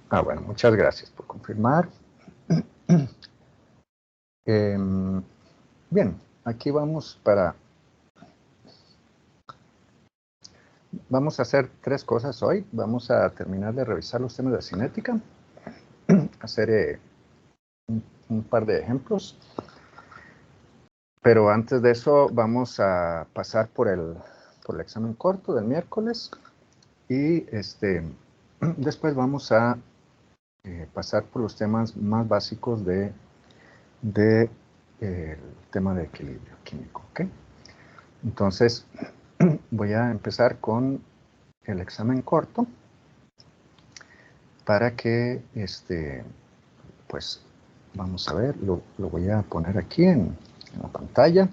Bueno, muchas gracias por confirmar. Bien, aquí vamos a hacer tres cosas hoy. Vamos a terminar de revisar los temas de cinética, hacer un par de ejemplos, pero antes de eso vamos a pasar por el examen corto del miércoles y después vamos a pasar por los temas más básicos del tema de equilibrio químico, ¿ok? Entonces, voy a empezar con el examen corto para que, pues, vamos a ver, lo voy a poner aquí en la pantalla.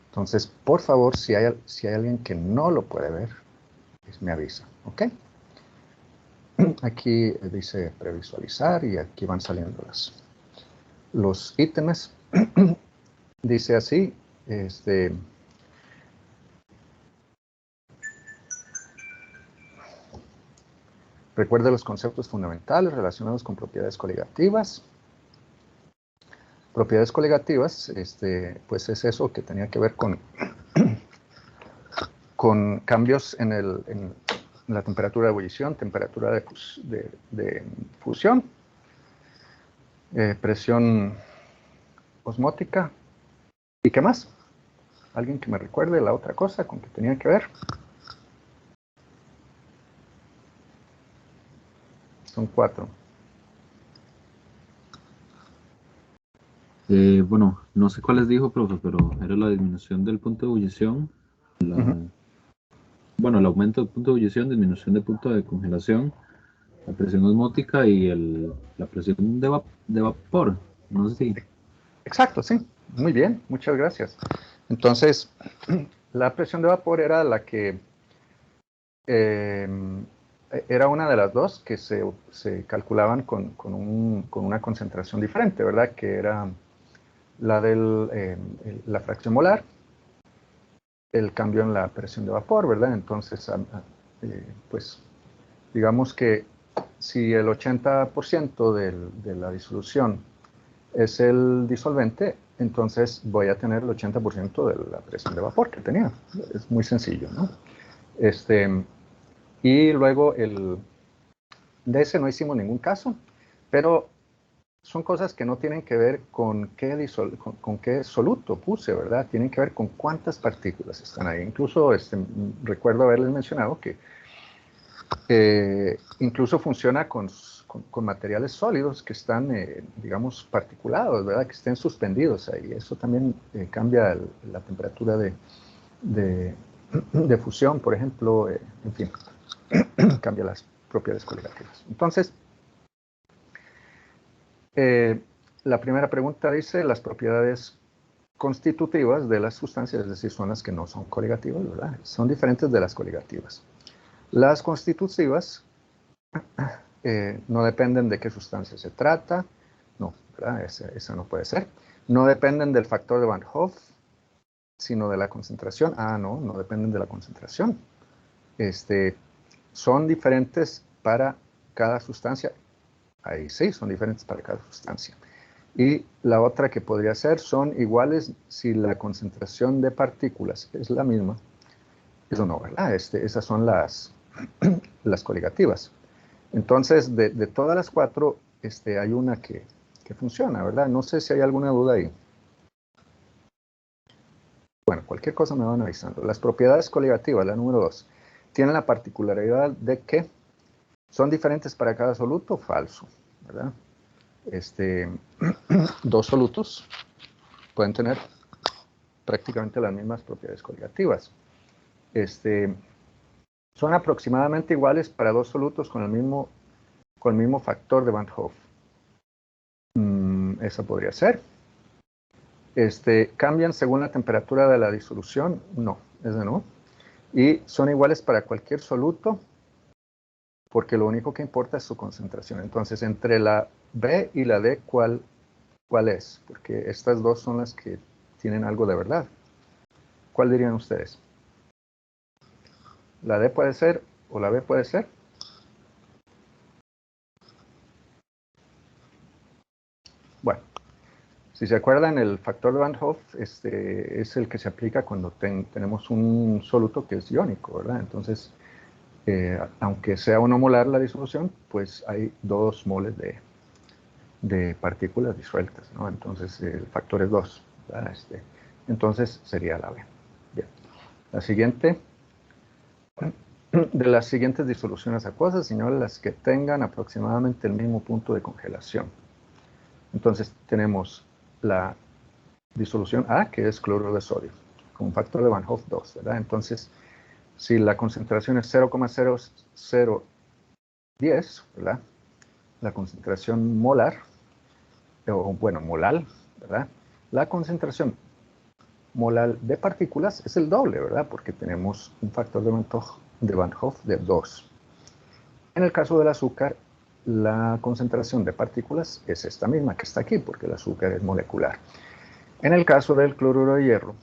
Entonces, por favor, si hay alguien que no lo puede ver, pues me avisa, ¿ok? Aquí dice previsualizar y aquí van saliendo los ítems. Dice así, recuerde los conceptos fundamentales relacionados con propiedades coligativas. Propiedades coligativas, pues es eso que tenía que ver con cambios en la temperatura de ebullición, temperatura de fusión, presión osmótica, ¿y qué más? ¿Alguien que me recuerde la otra cosa con que tenía que ver? Son 4. Bueno, no sé cuáles dijo, profe, pero era la disminución del punto de ebullición, bueno, el aumento del punto de ebullición, disminución del punto de congelación, la presión osmótica y la presión de vapor. No sé si... Exacto, sí. Muy bien, muchas gracias. Entonces, la presión de vapor era la que era una de las dos que se calculaban con una concentración diferente, ¿verdad? Que era la de la fracción molar, el cambio en la presión de vapor, ¿verdad? Entonces, pues, digamos que si el 80% de la disolución es el disolvente, entonces voy a tener el 80% de la presión de vapor que tenía. Es muy sencillo, ¿no? Y luego de ese no hicimos ningún caso, pero son cosas que no tienen que ver con qué soluto puse, ¿verdad? Tienen que ver con cuántas partículas están ahí. Incluso recuerdo haberles mencionado que incluso funciona con materiales sólidos que están, digamos, particulados, ¿verdad? Que estén suspendidos ahí. Eso también cambia la temperatura de fusión, por ejemplo, en fin, cambia las propiedades coligativas. Entonces, la primera pregunta dice las propiedades constitutivas de las sustancias, es decir, son las que no son coligativas, ¿verdad? Son diferentes de las coligativas. Las constitutivas no dependen de qué sustancia se trata, no, ¿verdad? Esa no puede ser. No dependen del factor de Van Hoff, sino de la concentración. No dependen de la concentración. Son diferentes para cada sustancia. Ahí sí, son diferentes para cada sustancia. Y la otra que podría ser, son iguales si la concentración de partículas es la misma. Eso no, ¿verdad? Esas son las coligativas. Entonces, de todas las 4, hay una que funciona, ¿verdad? No sé si hay alguna duda ahí. Bueno, cualquier cosa me van avisando. Las propiedades coligativas, la número 2, tienen la particularidad de que son diferentes para cada soluto, falso, ¿verdad? Dos solutos pueden tener prácticamente las mismas propiedades coligativas. Son aproximadamente iguales para dos solutos con el mismo factor de Van Hoff. Esa podría ser. ¿Cambian según la temperatura de la disolución? No, ese no. Y son iguales para cualquier soluto, porque lo único que importa es su concentración. Entonces, entre la B y la D, ¿cuál es? Porque estas dos son las que tienen algo de verdad. ¿Cuál dirían ustedes? ¿La D puede ser o la B puede ser? Si se acuerdan, el factor de Van Hoff es el que se aplica cuando tenemos un soluto que es iónico, ¿verdad? Entonces, aunque sea 1 molar la disolución, pues hay 2 moles de partículas disueltas, ¿no? Entonces, el factor es 2, ¿verdad? Entonces, sería la B. Bien. La siguiente, de las siguientes disoluciones acuosas, señores, las que tengan aproximadamente el mismo punto de congelación. Entonces, tenemos la disolución A, que es cloruro de sodio, con un factor de Van Hoff 2, ¿verdad? Entonces, si la concentración es 0,0010, ¿verdad? La concentración molar, o bueno, molal, ¿verdad? La concentración molal de partículas es el doble, ¿verdad? Porque tenemos un factor de Van Hoff de 2. En el caso del azúcar, la concentración de partículas es esta misma que está aquí, porque el azúcar es molecular. En el caso del cloruro de hierro,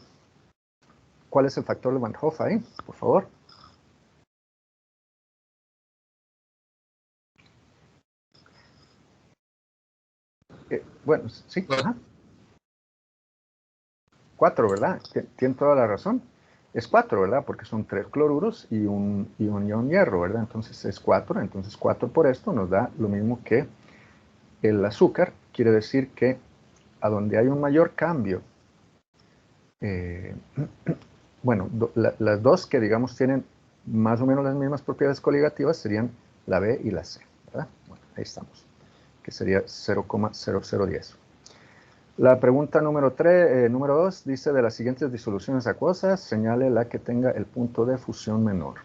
¿cuál es el factor de Van Hoff ahí? Por favor. Bueno, sí, ajá. 4, ¿verdad? Tiene toda la razón. Es 4, ¿verdad? Porque son 3 cloruros y un ion hierro, ¿verdad? Entonces es 4. Entonces 4 por esto nos da lo mismo que el azúcar. Quiere decir que a donde hay un mayor cambio, bueno, las dos que digamos tienen más o menos las mismas propiedades coligativas serían la B y la C, ¿verdad? Bueno, ahí estamos, que sería 0,0010. La pregunta número 2 dice: de las siguientes disoluciones acuosas, señale la que tenga el punto de fusión menor.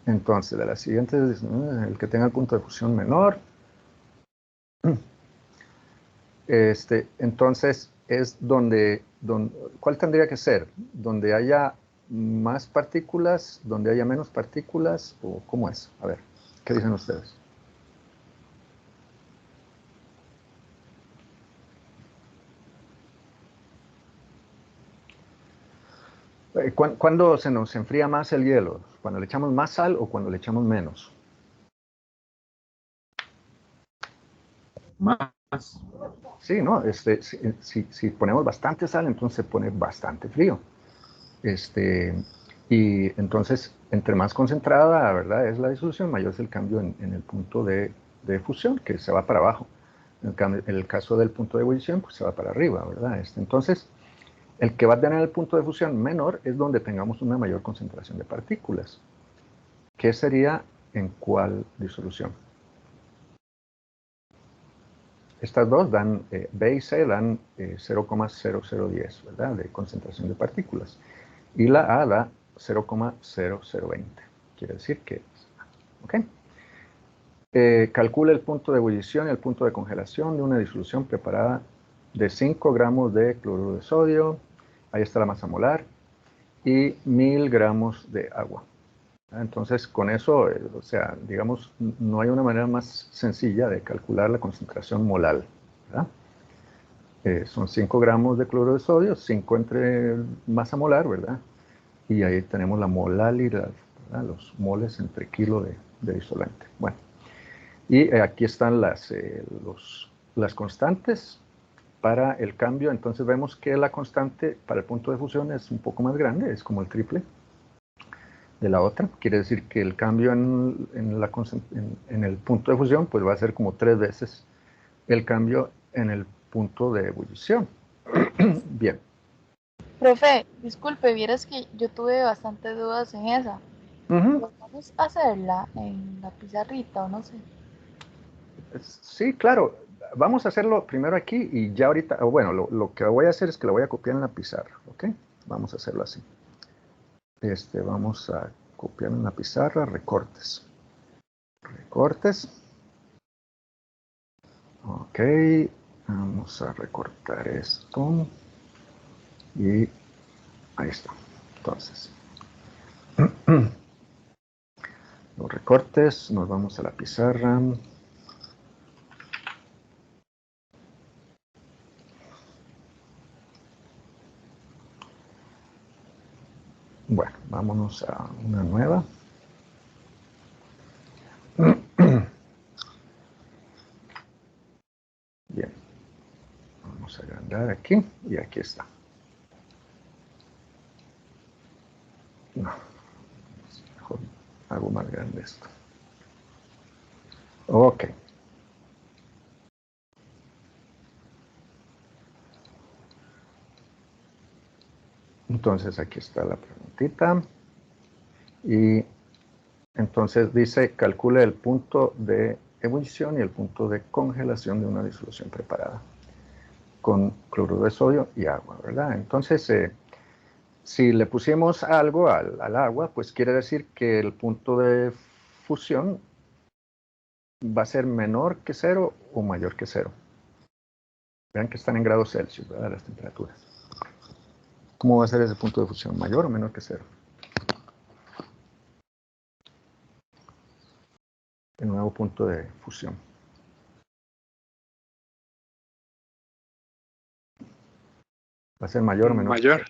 Entonces, de las siguientes, el que tenga el punto de fusión menor. Entonces, es ¿cuál tendría que ser? ¿Donde haya más partículas, donde haya menos partículas, o cómo es? A ver, ¿qué dicen ustedes? ¿Cuándo se nos enfría más el hielo? ¿Cuando le echamos más sal o cuando le echamos menos? Más. Sí, ¿no? Si ponemos bastante sal, entonces se pone bastante frío. Y entonces, entre más concentrada, ¿verdad?, es la disolución, mayor es el cambio en el punto de fusión, que se va para abajo. En el caso del punto de ebullición, pues se va para arriba, ¿verdad? Entonces, el que va a tener el punto de fusión menor es donde tengamos una mayor concentración de partículas. ¿Qué sería en cuál disolución? Estas dos dan, B y C dan 0,0010, ¿verdad?, de concentración de partículas. Y la A da 0,0020. Quiere decir que, ¿ok? Calcula el punto de ebullición y el punto de congelación de una disolución preparada de 5 gramos de cloruro de sodio. Ahí está la masa molar. Y 1000 gramos de agua. Entonces, con eso, o sea, digamos, no hay una manera más sencilla de calcular la concentración molar, ¿verdad? Son 5 gramos de cloruro de sodio, 5 entre masa molar, ¿verdad? Y ahí tenemos la molalidad, ¿verdad?, los moles entre kilo de disolvente. Bueno, y aquí están las constantes para el cambio. Entonces vemos que la constante para el punto de fusión es un poco más grande, es como el triple de la otra. Quiere decir que el cambio en el punto de fusión pues va a ser como 3 veces el cambio en el punto de ebullición. Bien. Profe, disculpe, vieras que yo tuve bastante dudas en esa. ¿Podemos hacerla en la pizarrita o no sé? Sí, claro. Vamos a hacerlo primero aquí y ya ahorita, bueno, lo que voy a hacer es que lo voy a copiar en la pizarra, ¿ok? Vamos a hacerlo así. Vamos a copiar en la pizarra, recortes. Recortes. Ok, vamos a recortar esto. Y ahí está. Entonces, los recortes, nos vamos a la pizarra. Bueno, vámonos a una nueva. aquí y aquí está. No, mejor hago más grande esto. Ok. Entonces aquí está la preguntita. Y entonces dice, calcule el punto de ebullición y el punto de congelación de una disolución preparada con cloruro de sodio y agua, ¿verdad? Entonces, si le pusimos algo al agua, pues quiere decir que el punto de fusión va a ser menor que 0 o mayor que 0. Vean que están en grados Celsius, ¿verdad? Las temperaturas. ¿Cómo va a ser ese punto de fusión? ¿Mayor o menor que 0? El nuevo punto de fusión. Va a ser mayor o menor. Mayor.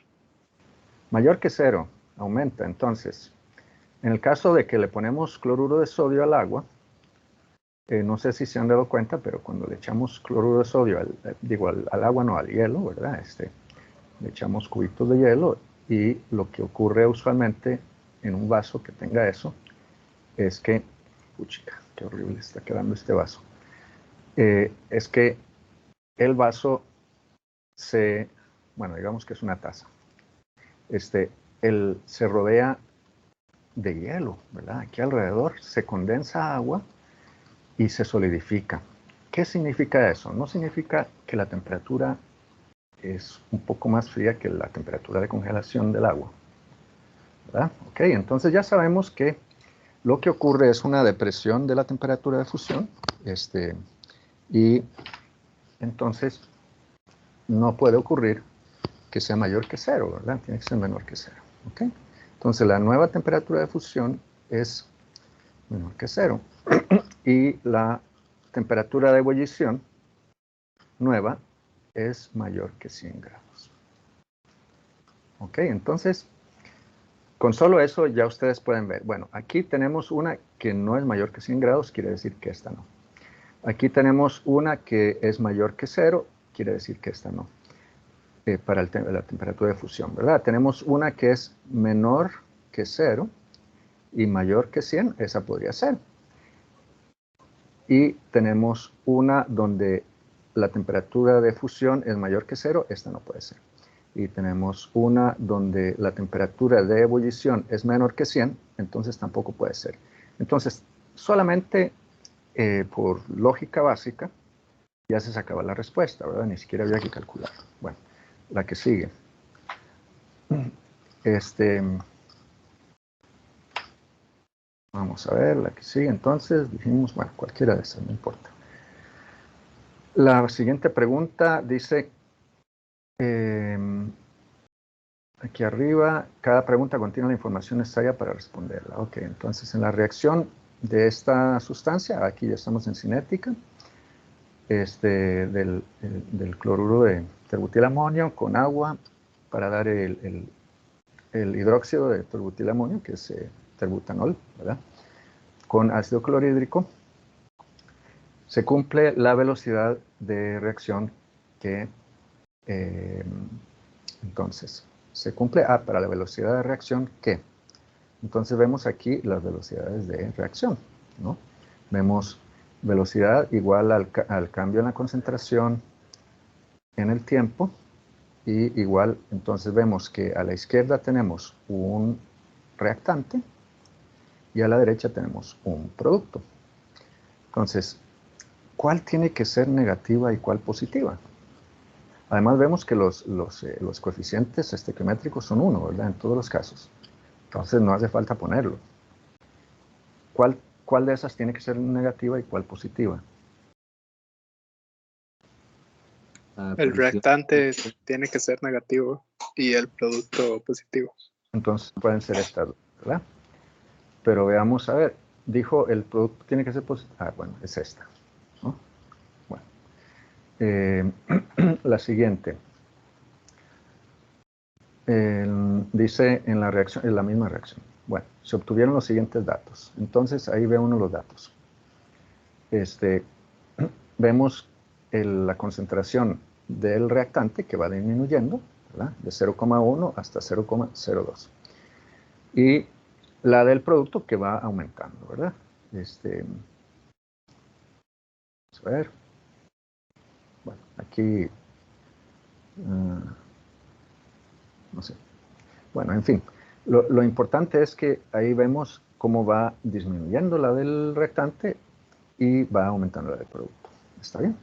Mayor que 0, aumenta. Entonces, en el caso de que le ponemos cloruro de sodio al agua, no sé si se han dado cuenta, pero cuando le echamos cloruro de sodio, al agua, no al hielo, ¿verdad? Le echamos cubitos de hielo y lo que ocurre usualmente en un vaso que tenga eso es que, puchica, qué horrible está quedando este vaso, es que el vaso bueno, digamos que es una taza, se rodea de hielo, ¿verdad? Aquí alrededor se condensa agua y se solidifica. ¿Qué significa eso? No significa que la temperatura es un poco más fría que la temperatura de congelación del agua, ¿verdad? Ok, entonces ya sabemos que lo que ocurre es una depresión de la temperatura de fusión, y entonces no puede ocurrir que sea mayor que 0, ¿verdad? Tiene que ser menor que 0, ¿ok? Entonces la nueva temperatura de fusión es menor que 0 y la temperatura de ebullición nueva es mayor que 100 grados. Ok, entonces con solo eso ya ustedes pueden ver. Bueno, aquí tenemos una que no es mayor que 100 grados, quiere decir que esta no. Aquí tenemos una que es mayor que 0, quiere decir que esta no. Para la temperatura de fusión, ¿verdad? Tenemos una que es menor que 0 y mayor que 100, esa podría ser. Y tenemos una donde la temperatura de fusión es mayor que 0, esta no puede ser. Y tenemos una donde la temperatura de ebullición es menor que 100, entonces tampoco puede ser. Entonces, solamente por lógica básica, ya se sacaba la respuesta, ¿verdad? Ni siquiera había que calcular. Bueno, la que sigue. Vamos a ver, la que sigue. Entonces, dijimos, bueno, cualquiera de esas, no importa. La siguiente pregunta dice, aquí arriba, cada pregunta contiene la información necesaria para responderla. Ok, entonces en la reacción de esta sustancia, aquí ya estamos en cinética, del cloruro de terbutilamonio con agua para dar el hidróxido de terbutilamonio, que es terbutanol, ¿verdad? Con ácido clorhídrico, se cumple la velocidad de reacción que, entonces, se cumple para la velocidad de reacción que, entonces vemos aquí las velocidades de reacción, ¿no? Vemos velocidad igual al cambio en la concentración en el tiempo, y igual, entonces vemos que a la izquierda tenemos un reactante y a la derecha tenemos un producto. Entonces, ¿cuál tiene que ser negativa y cuál positiva? Además vemos que los coeficientes estequiométricos son 1, ¿verdad? En todos los casos. Entonces no hace falta ponerlo. ¿Cuál de esas tiene que ser negativa y cuál positiva? El reactante tiene que ser negativo y el producto positivo. Entonces pueden ser estas, ¿verdad? Pero veamos, a ver, dijo el producto tiene que ser positivo. Ah, bueno, es esta, ¿no? Bueno. La siguiente. Dice en la reacción, en la misma reacción. Bueno, se obtuvieron los siguientes datos. Entonces ahí ve uno los datos. Vemos la concentración del reactante que va disminuyendo, ¿verdad? De 0,1 hasta 0,02. Y la del producto que va aumentando, ¿verdad? Vamos a ver. Bueno, aquí, no sé. Bueno, en fin, lo importante es que ahí vemos cómo va disminuyendo la del reactante y va aumentando la del producto. ¿Está bien?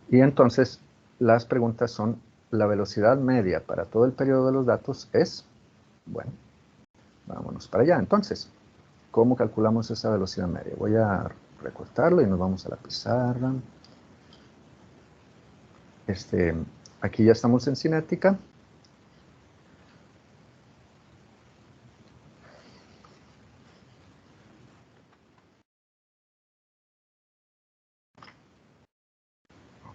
Y entonces, las preguntas son, la velocidad media para todo el periodo de los datos es, bueno, vámonos para allá. Entonces, ¿cómo calculamos esa velocidad media? Voy a recortarlo y nos vamos a la pizarra. Aquí ya estamos en cinética.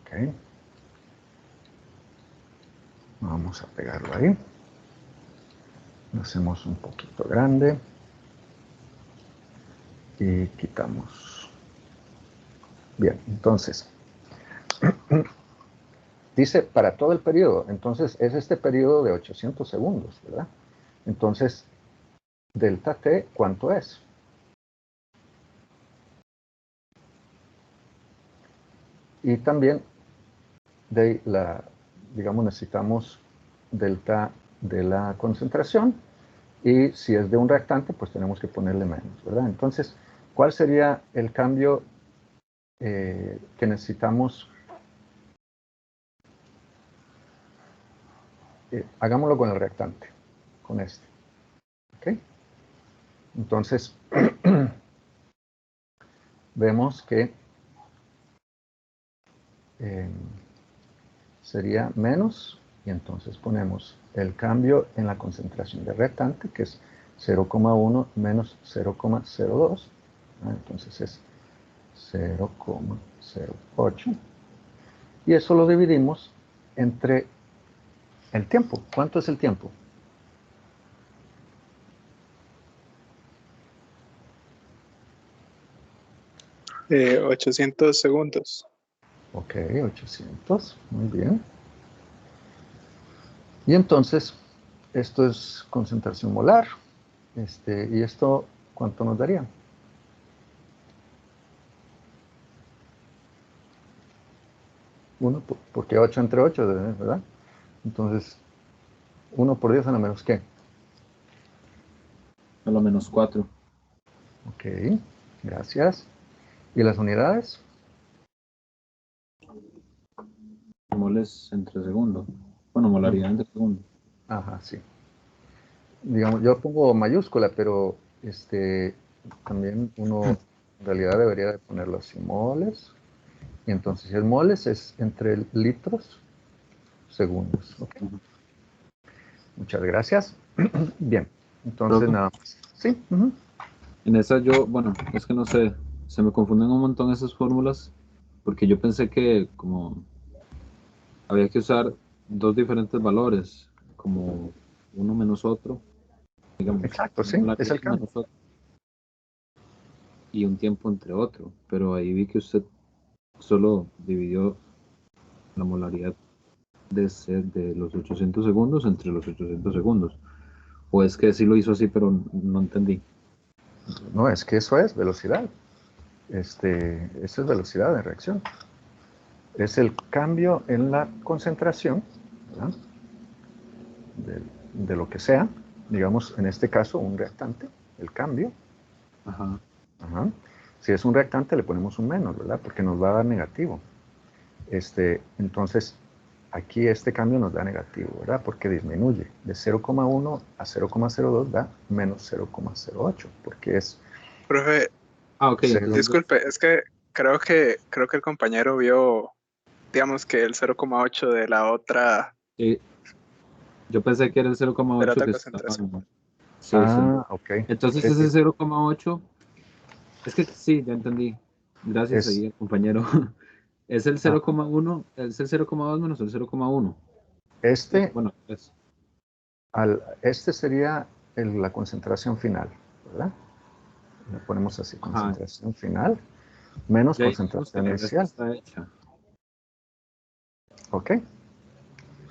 Ok. Vamos a pegarlo ahí. Lo hacemos un poquito grande. Y quitamos. Bien, entonces, dice para todo el periodo. Entonces, es este periodo de 800 segundos, ¿verdad? Entonces, delta T, ¿cuánto es? Y también, digamos, necesitamos delta de la concentración. Y si es de un reactante, pues tenemos que ponerle menos, ¿verdad? Entonces, ¿cuál sería el cambio que necesitamos? Hagámoslo con el reactante, con este. ¿Ok? Entonces, vemos que sería menos, y entonces ponemos el cambio en la concentración de reactante, que es 0,1 menos 0,02. Entonces es 0,08. Y eso lo dividimos entre el tiempo. ¿Cuánto es el tiempo? Eh, 800 segundos. Ok, 800. Muy bien. Y entonces, esto es concentración molar. Y esto, ¿cuánto nos daría? Porque 8 entre 8, ¿verdad? Entonces, 1 por 10 a la menos ¿qué? A lo menos 4. Ok, gracias. ¿Y las unidades? Moles entre segundo. Bueno, molaridad entre segundo. Ajá, sí. Digamos, yo pongo mayúscula, pero también uno en realidad debería de ponerlo así, moles. Y entonces, si es moles, es entre litros, segundos. Okay. Muchas gracias. Bien, entonces Profe, nada más. Sí. en esa bueno, es que no sé, se me confunden un montón esas fórmulas, porque yo pensé que como había que usar dos diferentes valores, como uno menos otro, digamos, Exacto, sí, una es el molaridad cambio. menos otro, y un tiempo entre otro, pero ahí vi que usted solo dividió la molaridad de los 800 segundos entre los 800 segundos. O es que sí lo hizo así, pero no entendí. No, es que eso es velocidad. Eso es velocidad de reacción. Es el cambio en la concentración, ¿verdad? de lo que sea, digamos, en este caso, un reactante, el cambio. Ajá. Ajá. Si es un reactante, le ponemos un menos, ¿verdad? Porque nos va a dar negativo. Entonces, aquí este cambio nos da negativo, ¿verdad? Porque disminuye. De 0,1 a 0,02 da menos 0,08, porque es... Profe, Ok, entonces disculpe, es que creo que el compañero vio, digamos que el 0,8 de la otra yo pensé que era el 0,8 que estaba. concentración. Sí, sí. Ah, ok. Entonces ese 0,8, es que sí, ya entendí. Gracias Es, ahí, compañero. Es el ah, 0,1, es el 0,2 menos el 0,1. este, Bueno, es. este sería la concentración final, ¿verdad? Le ponemos así, Ajá. concentración final. menos Ya concentración la inicial. está hecha. ¿Ok?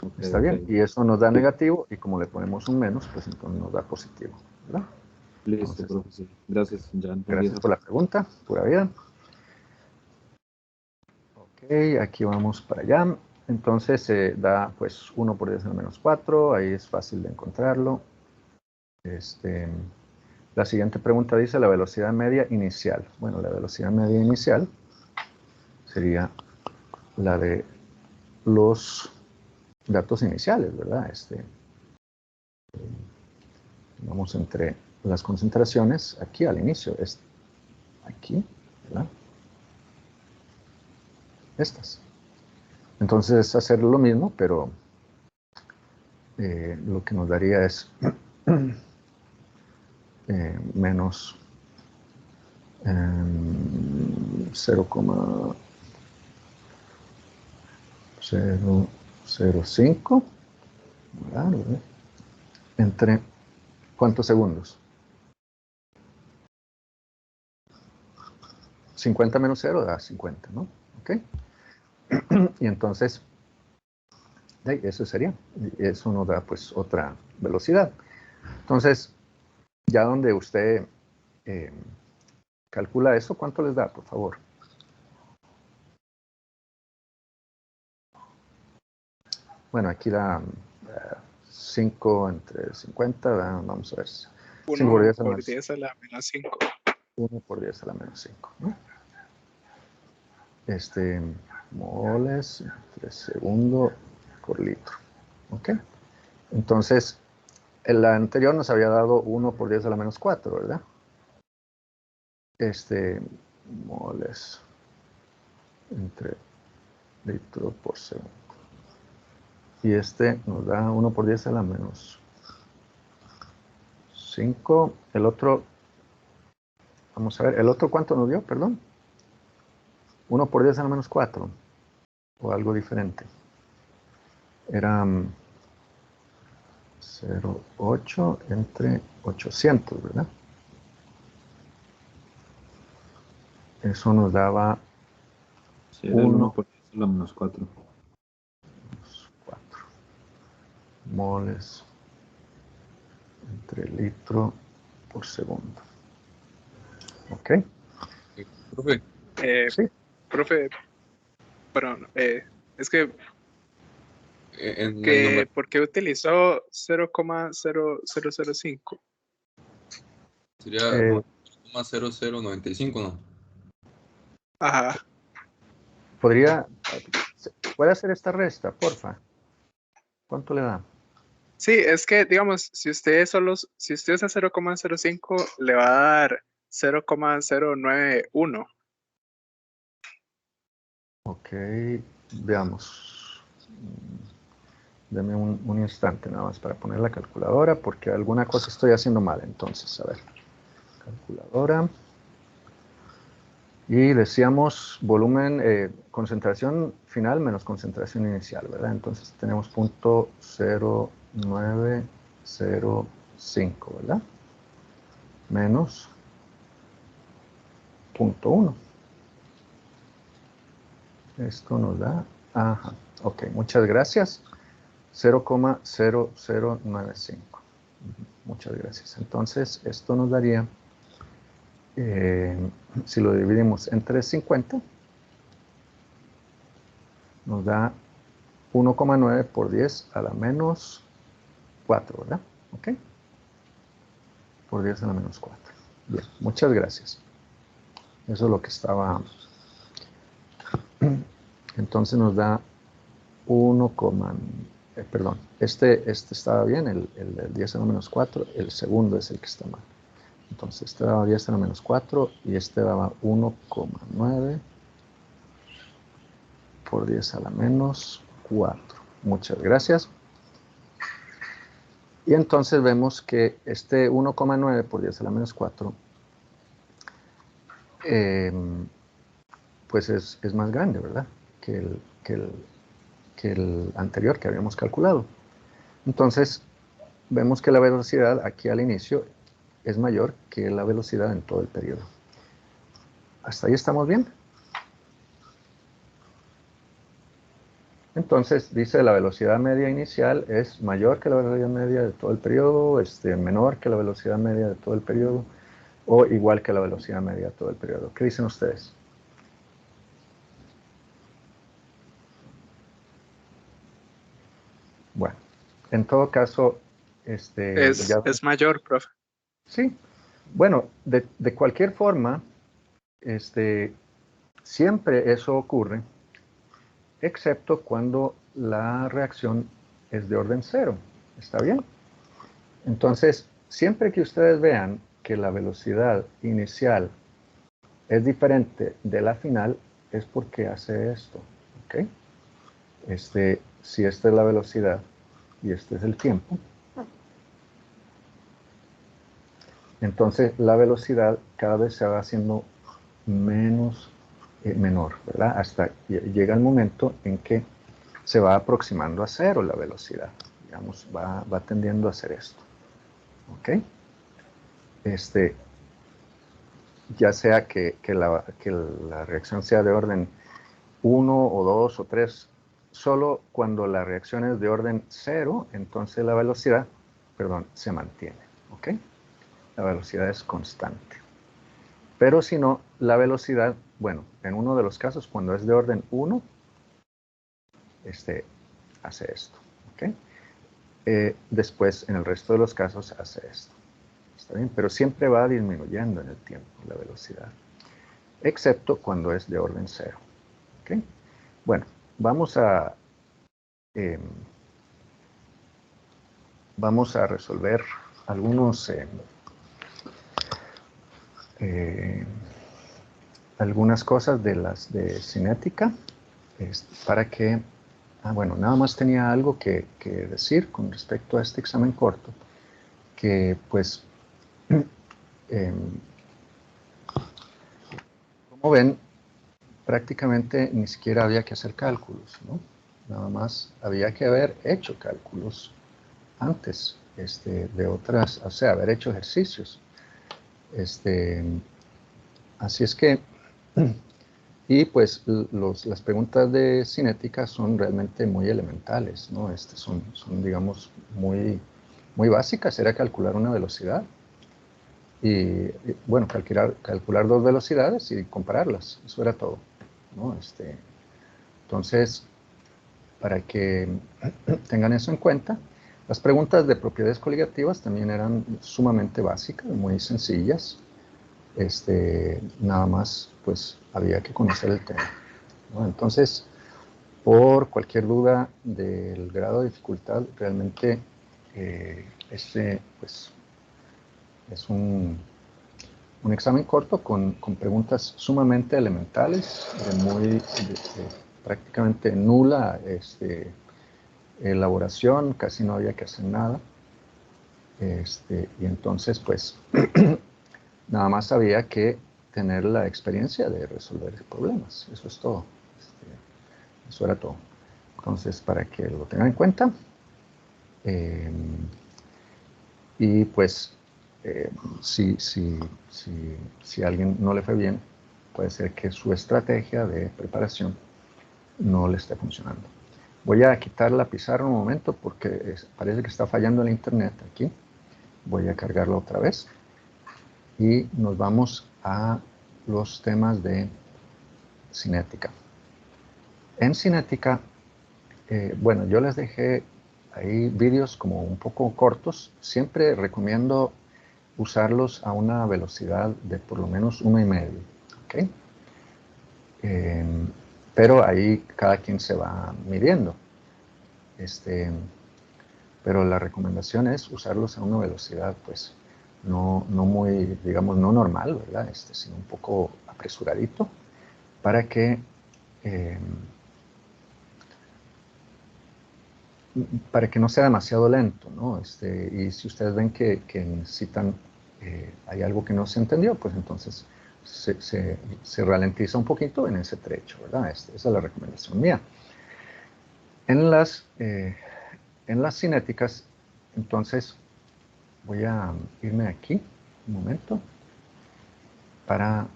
Ok, Está bien. ok. Y eso nos da negativo, y como le ponemos un menos, pues entonces nos da positivo, ¿verdad? Listo, Entonces, profe, sí. Gracias, ya entendí gracias esa por la parte. pregunta, pura vida. Ok, aquí vamos para allá. Entonces se da pues 1 por 10 a la menos 4, ahí es fácil de encontrarlo. La siguiente pregunta dice la velocidad media inicial. Bueno, la velocidad media inicial sería la de los datos iniciales, ¿verdad? Vamos entre las concentraciones aquí al inicio, es aquí, ¿verdad? Estas. Entonces hacer lo mismo, pero lo que nos daría es menos 0,005, ¿verdad? Entre ¿cuántos segundos? 50 menos 0 da 50, ¿no? ¿Ok? Y entonces, eso sería. Eso nos da pues otra velocidad. Entonces, ya donde usted calcula eso, ¿cuánto les da, por favor? Bueno, aquí da 5 entre 50, vamos a ver. 5 por 1 10 a la por menos 10 a la menos 5. 1 por 10 a la menos 5, ¿no? Moles entre segundo por litro. ¿Ok? Entonces, el anterior nos había dado 1 por 10 a la menos 4, ¿verdad? Moles entre litro por segundo. Y nos da 1 por 10 a la menos 5. El otro, vamos a ver, ¿el otro cuánto nos dio? Perdón. 1 por 10 a la menos 4. O algo diferente. Era 0,8 entre 800, ¿verdad? Eso nos daba Sí, era el 1 1 por 10 a la menos 4. 4 moles entre litro por segundo. ¿Ok? Profe, Sí. Profe, perdón, es que, en el número ¿por qué utilizó 0,0005? sería Eh, 0,0095, ¿no? Ajá. ¿Puede hacer esta resta, porfa? ¿Cuánto le da? Sí, es que, digamos, si usted usa 0,05, le va a dar 0,091. Ok, veamos. Deme un instante nada más para poner la calculadora, porque alguna cosa estoy haciendo mal. Entonces, a ver, calculadora. Y decíamos volumen, concentración final menos concentración inicial, ¿verdad? Entonces tenemos punto 0,905, ¿verdad? Menos punto 1. Esto nos da, ajá, ok, muchas gracias. 0,0095. Muchas gracias. Entonces, esto nos daría, si lo dividimos entre 50, nos da 1,9 por 10 a la menos 4, ¿verdad? ¿Ok? Por 10 a la menos 4. Bien, muchas gracias. Eso es lo que estaba. Entonces nos da 1, perdón, este estaba bien, el 10 a la menos 4, el segundo es el que está mal. Entonces este daba 10 a la menos 4 y este daba 1,9 por 10 a la menos 4. Muchas gracias. Y entonces vemos que este 1,9 por 10 a la menos 4 pues es más grande, ¿verdad? Que el anterior que habíamos calculado. Entonces vemos que la velocidad aquí al inicio es mayor que la velocidad en todo el periodo. ¿Hasta ahí estamos bien? Entonces, dice la velocidad media inicial es mayor que la velocidad media de todo el periodo, menor que la velocidad media de todo el periodo, o igual que la velocidad media de todo el periodo. ¿Qué dicen ustedes? Bueno, en todo caso, es mayor, profe. Sí, bueno, de cualquier forma, siempre eso ocurre, excepto cuando la reacción es de orden cero. ¿Está bien? Entonces, siempre que ustedes vean que la velocidad inicial es diferente de la final, es porque hace esto. ¿Ok? Si esta es la velocidad y este es el tiempo, entonces la velocidad cada vez se va haciendo menor, ¿verdad? Hasta llega el momento en que se va aproximando a cero la velocidad. Digamos, va tendiendo a hacer esto. ¿Ok? Ya sea que la reacción sea de orden 1 o 2 o 3, solo cuando la reacción es de orden 0, entonces la velocidad, perdón, se mantiene. ¿Ok? La velocidad es constante. Pero si no, la velocidad, bueno, en uno de los casos, cuando es de orden 1, hace esto. ¿Ok? Después, en el resto de los casos, hace esto. ¿Está bien? Pero siempre va disminuyendo en el tiempo la velocidad, excepto cuando es de orden 0. ¿Ok? Bueno, vamos a resolver algunas cosas de las de cinética, para que, bueno, nada más tenía algo que decir con respecto a este examen corto, que pues, como ven, prácticamente ni siquiera había que hacer cálculos, ¿no? Nada más había que haber hecho cálculos antes, de otras, o sea, haber hecho ejercicios. Así es que, y pues las preguntas de cinética son realmente muy elementales, ¿no? Son digamos, muy básicas. Era calcular una velocidad y bueno, calcular dos velocidades y compararlas. Eso era todo, ¿no? Entonces, para que tengan eso en cuenta, las preguntas de propiedades coligativas también eran sumamente básicas, muy sencillas. Nada más, pues, había que conocer el tema, ¿no? Entonces, por cualquier duda del grado de dificultad, realmente pues, es un examen corto con preguntas sumamente elementales, de prácticamente nula elaboración, casi no había que hacer nada. Y entonces, pues, nada más había que tener la experiencia de resolver problemas. Eso es todo. Eso era todo. Entonces, para que lo tengan en cuenta. Y pues, si a alguien no le fue bien, puede ser que su estrategia de preparación no le esté funcionando. Voy a quitar la pizarra un momento porque parece que está fallando el internet aquí. Voy a cargarlo otra vez. Y nos vamos a los temas de cinética. En cinética, bueno, yo les dejé ahí vídeos como un poco cortos. Siempre recomiendo usarlos a una velocidad de por lo menos 1,5. ¿Ok? Pero ahí cada quien se va midiendo. Pero la recomendación es usarlos a una velocidad, pues, no muy, digamos, no normal, ¿verdad? Sino un poco apresuradito, para que no sea demasiado lento, ¿no? Y si ustedes ven que necesitan, hay algo que no se entendió, pues entonces se ralentiza un poquito en ese trecho, ¿verdad? Esa es la recomendación mía. En las cinéticas, entonces, voy a irme aquí un momento para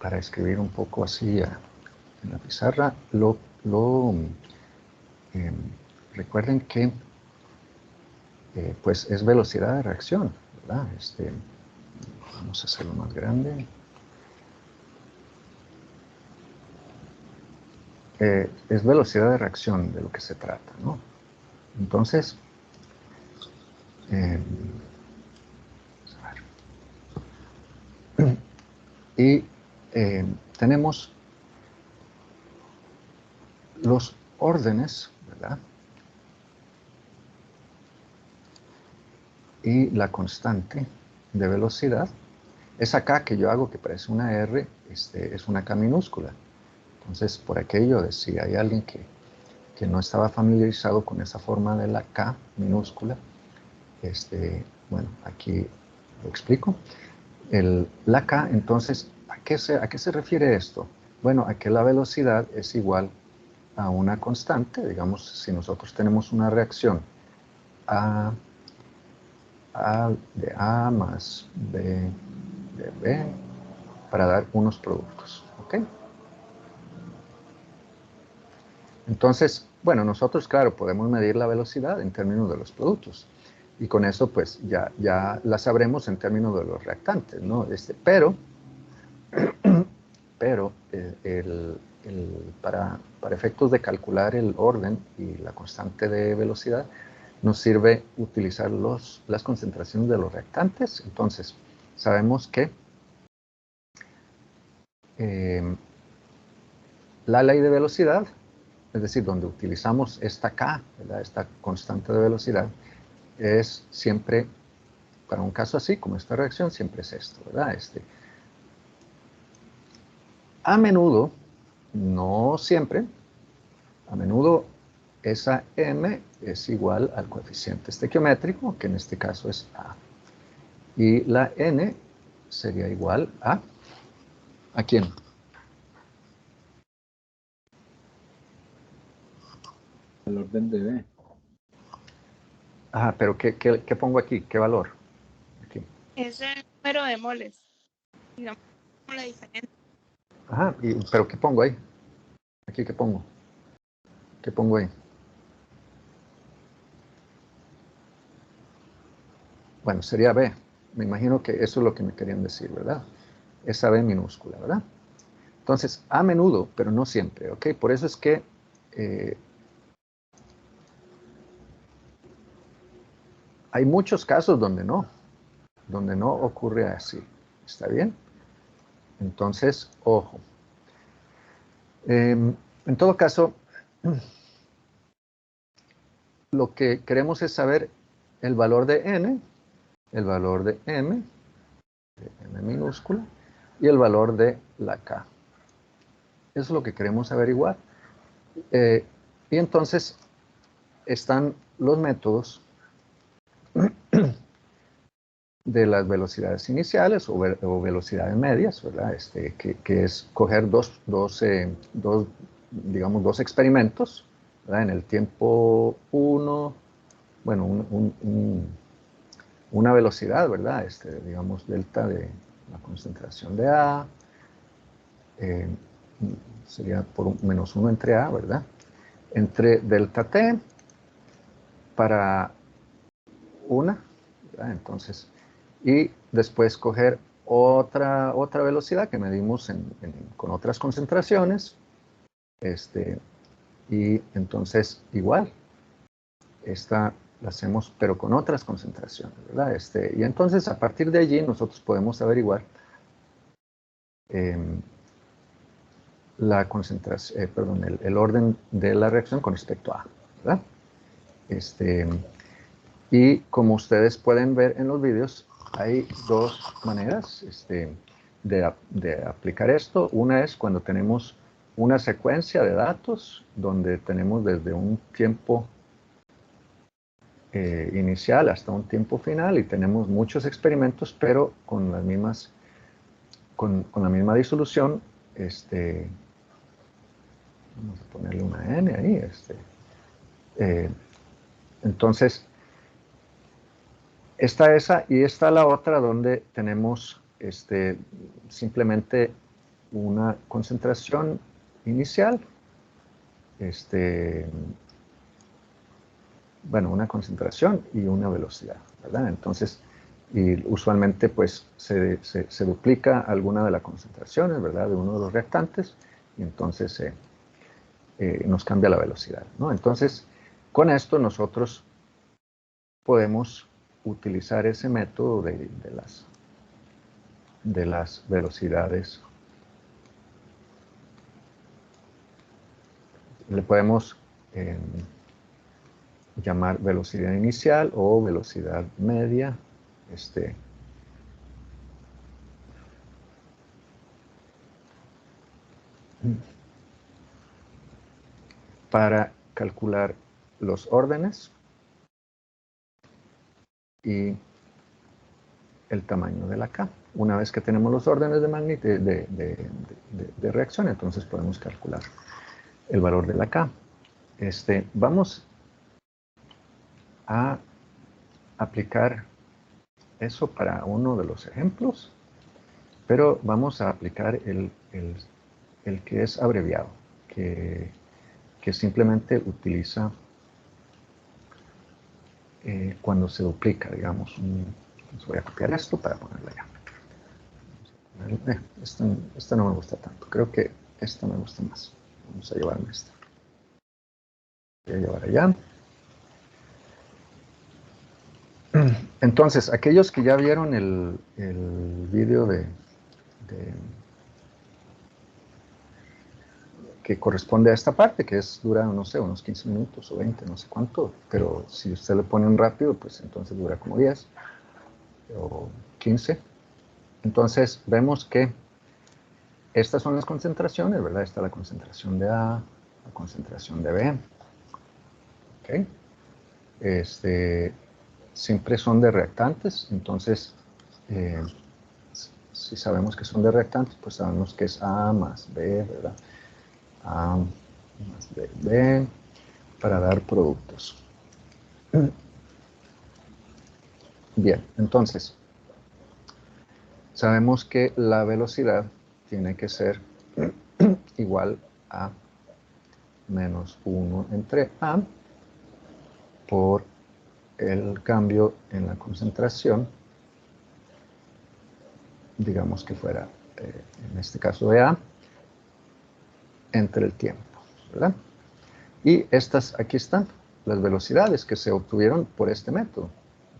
para escribir un poco así en la pizarra, recuerden que pues es velocidad de reacción, ¿verdad? Vamos a hacerlo más grande. Es velocidad de reacción de lo que se trata, ¿no? Entonces, y tenemos los órdenes, ¿verdad? Y la constante de velocidad. Esa K que yo hago que parece una R, es una K minúscula. Entonces, por aquello de si hay alguien que no estaba familiarizado con esa forma de la K minúscula, bueno, aquí lo explico. La K, entonces, ¿a qué se refiere esto? Bueno, a que la velocidad es igual a una constante. Digamos, si nosotros tenemos una reacción de A más B de B para dar unos productos, ¿ok? Entonces, bueno, nosotros, claro, podemos medir la velocidad en términos de los productos. Y con eso, pues, ya la sabremos en términos de los reactantes, ¿no? Pero para efectos de calcular el orden y la constante de velocidad, nos sirve utilizar las concentraciones de los reactantes. Entonces, sabemos que la ley de velocidad, es decir, donde utilizamos esta K, ¿verdad? Esta constante de velocidad, es siempre, para un caso así, como esta reacción, siempre es esto, ¿verdad? A menudo, no siempre, a menudo esa M es igual al coeficiente estequiométrico, que en este caso es A. Y la N sería igual ¿a quién? El orden de B. Ajá, pero ¿qué pongo aquí? ¿Qué valor? Aquí. Es el número de moles. Digamos la diferencia. Ajá, pero ¿qué pongo ahí? Aquí, ¿qué pongo? ¿Qué pongo ahí? Bueno, sería B. Me imagino que eso es lo que me querían decir, ¿verdad? Esa B minúscula, ¿verdad? Entonces, a menudo, pero no siempre, ¿ok? Por eso es que hay muchos casos donde no ocurre así. ¿Está bien? Entonces, ojo. En todo caso, lo que queremos es saber el valor de n, el valor de m minúscula, y el valor de la k. Eso es lo que queremos averiguar. Y entonces están los métodos de las velocidades iniciales o velocidades medias, ¿verdad? Que es coger digamos, dos experimentos, ¿verdad? En el tiempo 1, bueno, una velocidad, ¿verdad? Digamos, delta de la concentración de A, sería por menos 1 entre A, ¿verdad? Entre delta T para una, ¿verdad? Entonces, y después coger otra velocidad que medimos con otras concentraciones, y entonces igual, esta la hacemos pero con otras concentraciones, ¿verdad? Y entonces a partir de allí nosotros podemos averiguar la concentración, perdón, el orden de la reacción con respecto a A, ¿verdad? Y como ustedes pueden ver en los vídeos, hay dos maneras de aplicar esto. Una es cuando tenemos una secuencia de datos donde tenemos desde un tiempo inicial hasta un tiempo final y tenemos muchos experimentos, pero con las mismas, con la misma disolución. Vamos a ponerle una N ahí. Entonces, está esa y está la otra donde tenemos simplemente una concentración inicial, bueno, una concentración y una velocidad, ¿verdad? Entonces, y usualmente pues se duplica alguna de las concentraciones, ¿verdad? De uno de los reactantes, y entonces nos cambia la velocidad, ¿no? Entonces, con esto nosotros podemos utilizar ese método de las velocidades. Le podemos llamar velocidad inicial o velocidad media. Para calcular los órdenes y el tamaño de la K. Una vez que tenemos los órdenes de reacción, entonces podemos calcular el valor de la K. Vamos a aplicar eso para uno de los ejemplos, pero vamos a aplicar el que es abreviado, que simplemente utiliza cuando se duplica, digamos. Voy a copiar esto para ponerlo allá. Esta no me gusta tanto, creo que esta me gusta más. Vamos a llevarme esta. Voy a llevar allá. Entonces, aquellos que ya vieron el vídeo que corresponde a esta parte, que dura, no sé, unos 15 minutos o 20, no sé cuánto, pero si usted le pone un rápido, pues entonces dura como 10 o 15. Entonces, vemos que estas son las concentraciones, ¿verdad? Esta es la concentración de A, la concentración de B. ¿Ok? Siempre son de reactantes, entonces, si sabemos que son de reactantes, pues sabemos que es A más B, ¿verdad? A más B, para dar productos. Bien, entonces, sabemos que la velocidad tiene que ser igual a menos 1 entre A por el cambio en la concentración, digamos que fuera, en este caso de A, entre el tiempo, ¿verdad? Y estas, aquí están, las velocidades que se obtuvieron por este método,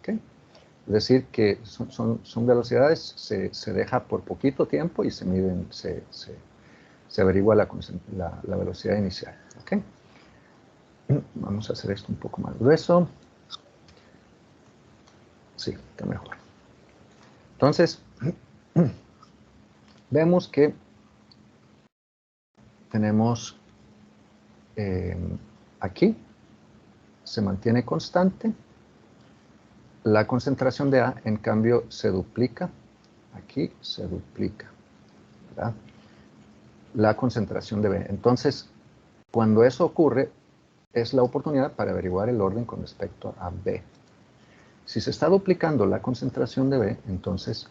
¿ok? Es decir, que son velocidades, se deja por poquito tiempo y se miden, se averigua la velocidad inicial, ¿ok? Vamos a hacer esto un poco más grueso. Sí, está mejor. Entonces, vemos que tenemos aquí, se mantiene constante. La concentración de A, en cambio, se duplica. Aquí se duplica, ¿verdad? La concentración de B. Entonces, cuando eso ocurre, es la oportunidad para averiguar el orden con respecto a B. Si se está duplicando la concentración de B, entonces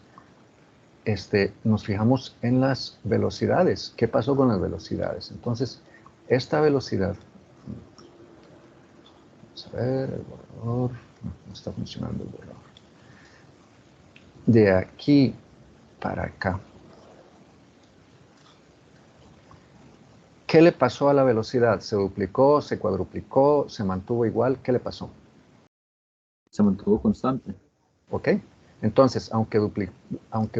nos fijamos en las velocidades. ¿Qué pasó con las velocidades? Entonces, esta velocidad, vamos a ver, el borrador, no está funcionando el borrador. De aquí para acá. ¿Qué le pasó a la velocidad? ¿Se duplicó, se cuadruplicó, se mantuvo igual? ¿Qué le pasó? Se mantuvo constante. ¿Ok? Entonces, aunque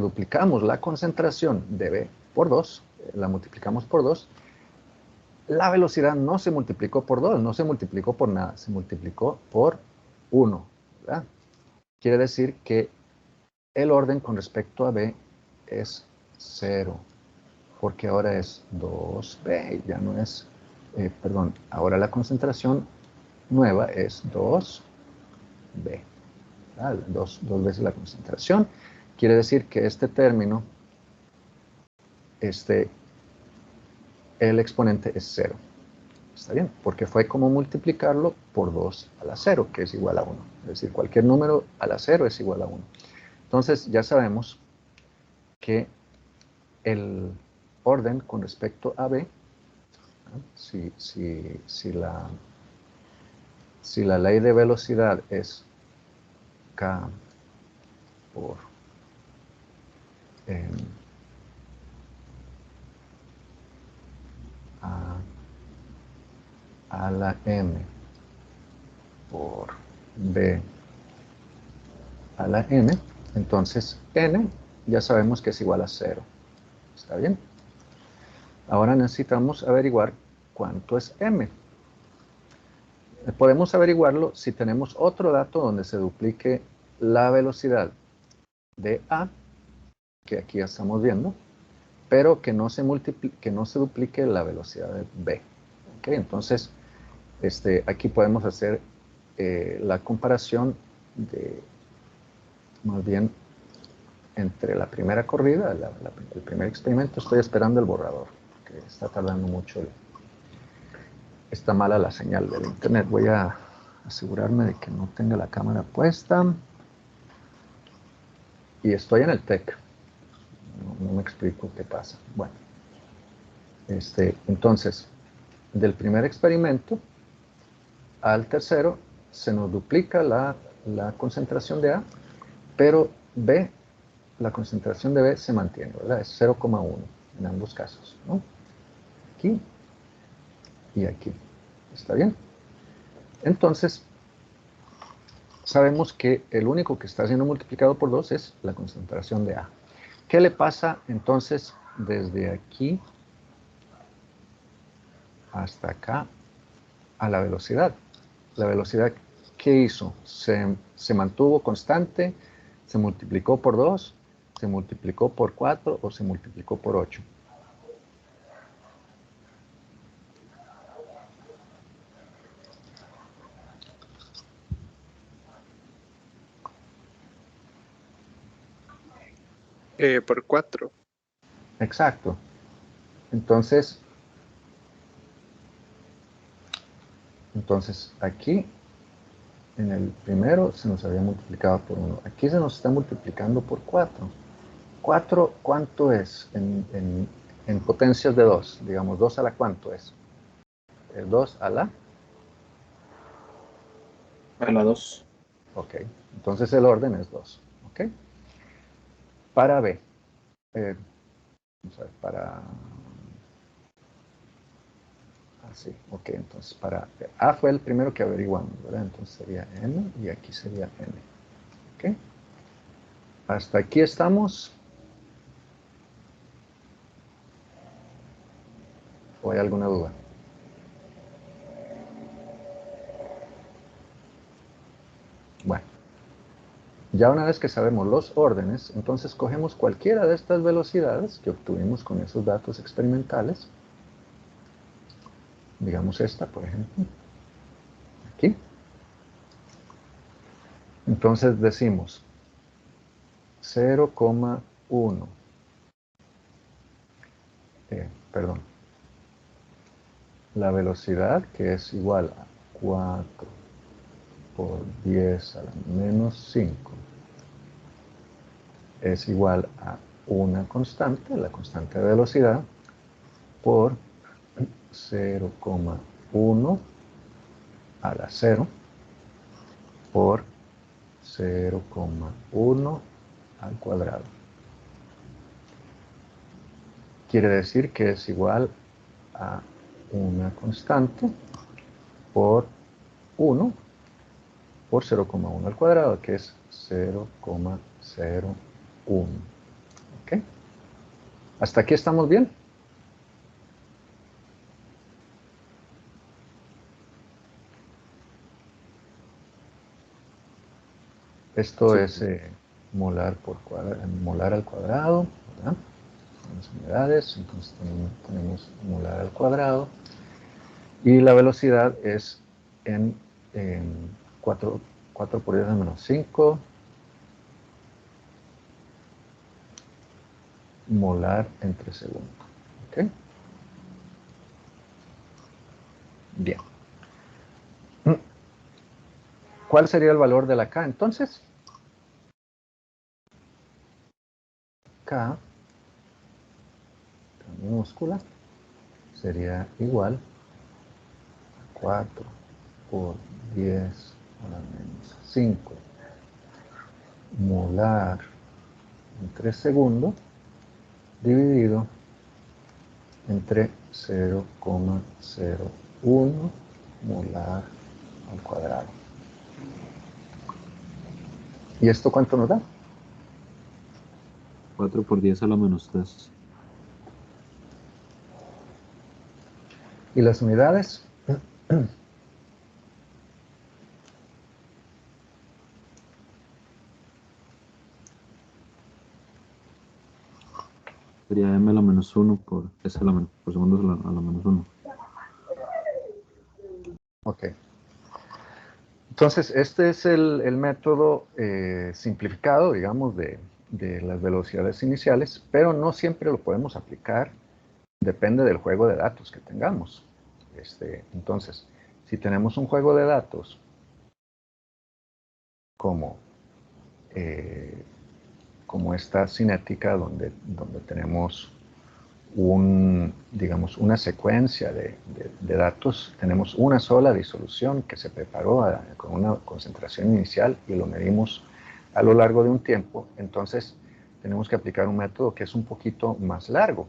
duplicamos la concentración de B por 2, la multiplicamos por 2, la velocidad no se multiplicó por 2, no se multiplicó por nada, se multiplicó por 1, ¿verdad? Quiere decir que el orden con respecto a B es 0, porque ahora es 2B, ya no es, perdón, ahora la concentración nueva es 2B. Dos veces la concentración. Quiere decir que este término, el exponente es 0. ¿Está bien? Porque fue como multiplicarlo por 2 a la 0, que es igual a 1. Es decir, cualquier número a la 0 es igual a 1. Entonces, ya sabemos que orden con respecto a B, si la ley de velocidad es K por a la M por B a la N, entonces N ya sabemos que es igual a 0. ¿Está bien? Ahora necesitamos averiguar cuánto es M. Podemos averiguarlo si tenemos otro dato donde se duplique la velocidad de A, que aquí ya estamos viendo, pero que no se duplique la velocidad de B. ¿Okay? Entonces, aquí podemos hacer la comparación más bien entre la primera corrida, el primer experimento. Estoy esperando el borrador, que está tardando mucho. Está mala la señal del internet. Voy a asegurarme de que no tenga la cámara puesta. Y estoy en el TEC. No me explico qué pasa. Bueno, entonces, del primer experimento al tercero se nos duplica la concentración de A, pero B, la concentración de B se mantiene, ¿verdad? Es 0,1 en ambos casos, ¿no? Aquí y aquí. ¿Está bien? Entonces, sabemos que el único que está siendo multiplicado por 2 es la concentración de A. ¿Qué le pasa entonces desde aquí hasta acá a la velocidad? La velocidad, ¿qué hizo? ¿Se mantuvo constante? ¿Se multiplicó por 2? ¿Se multiplicó por 4? ¿O se multiplicó por 8? Por 4. Exacto. Entonces aquí en el primero se nos había multiplicado por 1. Aquí se nos está multiplicando por 4. 4, ¿cuánto es en potencias de 2? Digamos, 2 a la ¿cuánto es? 2 a la... A la 2. Ok, entonces el orden es 2. Ok. Para B. Vamos a ver, para... Así, ok, entonces para... A fue el primero que averiguamos, ¿verdad? Entonces sería N y aquí sería N. Ok. Hasta aquí estamos. ¿O hay alguna duda? Bueno, ya una vez que sabemos los órdenes, entonces cogemos cualquiera de estas velocidades que obtuvimos con esos datos experimentales. Digamos esta, por ejemplo. Aquí. Entonces decimos 0,1. Perdón. La velocidad, que es igual a 4 por 10 a la menos 5, es igual a una constante, la constante de velocidad, por 0,1 a la 0 por 0,1 al cuadrado. Quiere decir que es igual a una constante por 1 por 0,1 al cuadrado, que es 0,01. ¿Ok? ¿Hasta aquí estamos bien? Esto Sí. es molar al cuadrado, ¿verdad? Las unidades, entonces tenemos molar al cuadrado. Y la velocidad es en 4 por 10 a menos 5 molar entre segundo. ¿Ok? Bien. ¿Cuál sería el valor de la K entonces? K, minúscula sería igual a 4 por 10 a la menos 5 molar en 3 segundos dividido entre 0,01 molar al cuadrado. ¿Y esto cuánto nos da? 4 por 10 a la menos 3. ¿Y las unidades? Sería m a la menos 1 por s a la por segundos a la menos 1. Ok. Entonces, este es el método simplificado, digamos, de las velocidades iniciales, pero no siempre lo podemos aplicar, depende del juego de datos que tengamos. Entonces, si tenemos un juego de datos como esta cinética, donde tenemos digamos, una secuencia de datos, tenemos una sola disolución que se preparó con una concentración inicial y lo medimos a lo largo de un tiempo, entonces tenemos que aplicar un método que es un poquito más largo.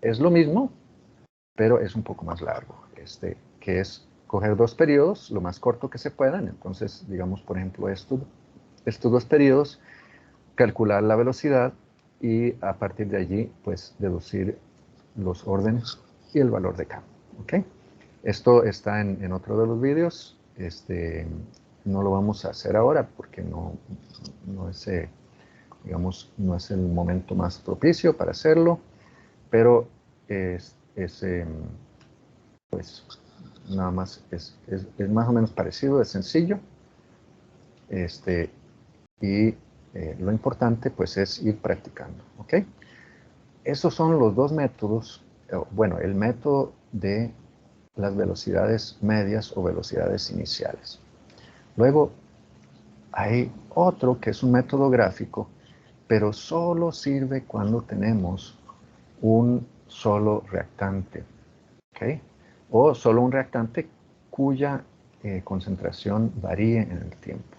Es lo mismo, pero es un poco más largo, que es coger 2 periodos, lo más corto que se puedan, entonces, digamos, por ejemplo, estos 2 periodos, calcular la velocidad y a partir de allí, pues, deducir los órdenes y el valor de K. ¿Okay? Esto está en otro de los vídeos. No lo vamos a hacer ahora porque no es, digamos, no es el momento más propicio para hacerlo, pero pues nada más es más o menos parecido, es sencillo. Y lo importante pues es ir practicando. ¿Ok? Esos son los 2 métodos, bueno, el método de las velocidades medias o velocidades iniciales. Luego hay otro que es un método gráfico, pero solo sirve cuando tenemos un solo reactante, ¿ok? O solo un reactante cuya concentración varíe en el tiempo.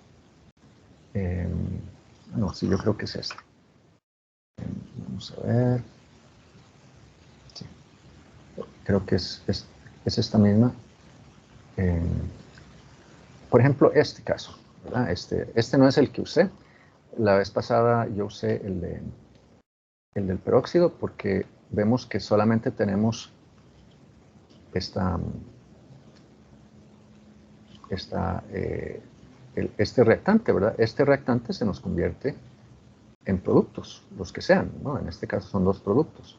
No, sí, yo creo que es este. Vamos a ver. Sí. Creo que es esta misma. Por ejemplo, este caso, ¿verdad? Este no es el que usé. La vez pasada yo usé el del peróxido porque vemos que solamente tenemos este reactante, ¿verdad? Este reactante se nos convierte en productos, los que sean, ¿no? En este caso son 2 productos.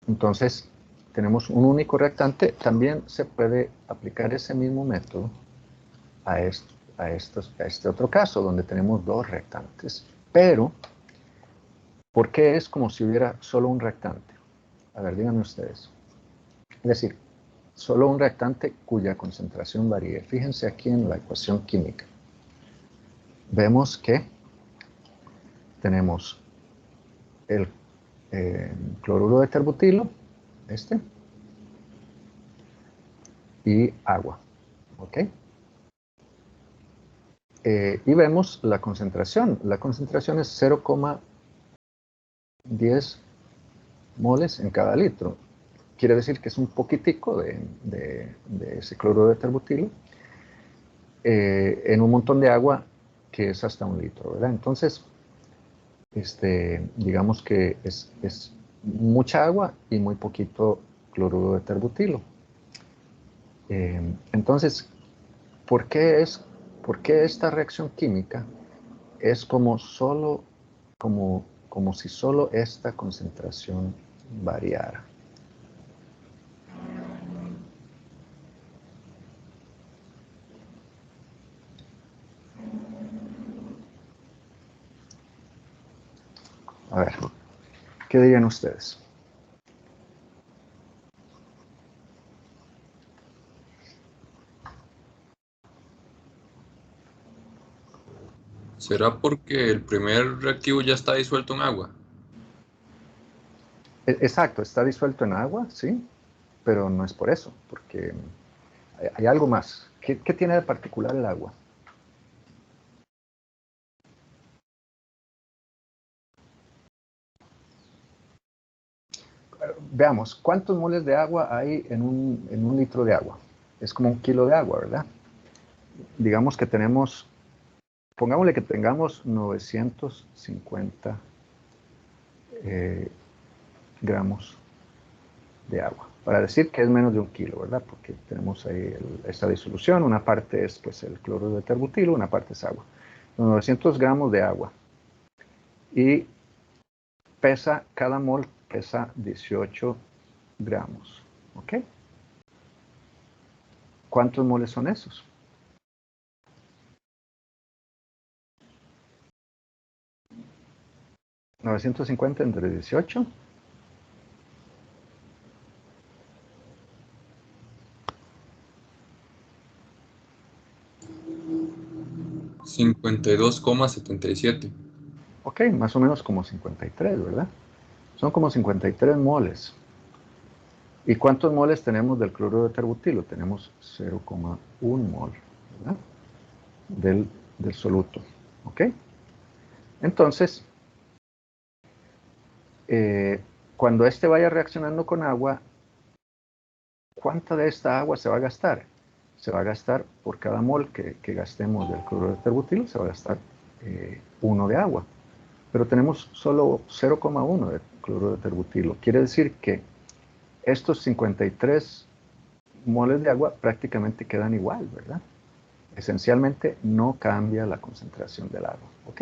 Entonces, tenemos un único reactante. También se puede aplicar ese mismo método a este otro caso, donde tenemos 2 reactantes. Pero, ¿por qué es como si hubiera solo un reactante? A ver, díganme ustedes. Es decir, solo un reactante cuya concentración varíe. Fíjense aquí en la ecuación química. Vemos que tenemos el cloruro de terbutilo, y agua. ¿Ok? Y vemos la concentración. La concentración es 0,10 moles en cada litro. Quiere decir que es un poquitico de ese cloruro de terbutilo en un montón de agua que es hasta 1 litro, ¿verdad? Entonces, digamos que es mucha agua y muy poquito cloruro de terbutilo. Entonces, ¿por qué esta reacción química es como si solo esta concentración variara? A ver, ¿qué dirían ustedes? ¿Será porque el primer reactivo ya está disuelto en agua? Exacto, está disuelto en agua, sí, pero no es por eso, porque hay algo más. ¿Qué tiene de particular el agua? Veamos, ¿cuántos moles de agua hay en un litro de agua? Es como 1 kilo de agua, ¿verdad? Digamos que tenemos, pongámosle que tengamos 950 gramos de agua, para decir que es menos de 1 kilo, ¿verdad? Porque tenemos ahí esta disolución, una parte es pues el cloruro de terbutilo, una parte es agua. Los 900 gramos de agua. Y cada mol pesa 18 gramos, ¿ok? ¿Cuántos moles son esos? ¿950 entre 18? $52,77. Ok, más o menos como 53, ¿verdad? Son como 53 moles. ¿Y cuántos moles tenemos del cloruro de terbutilo? Tenemos 0,1 mol, ¿verdad? Del soluto, ¿ok? Entonces, cuando este vaya reaccionando con agua, ¿cuánta de esta agua se va a gastar? Se va a gastar por cada mol que gastemos del cloruro de terbutilo, se va a gastar 1 de agua. Pero tenemos solo 0,1 de cloruro de terbutilo. Quiere decir que estos 53 moles de agua prácticamente quedan igual, ¿verdad? Esencialmente no cambia la concentración del agua, ¿ok?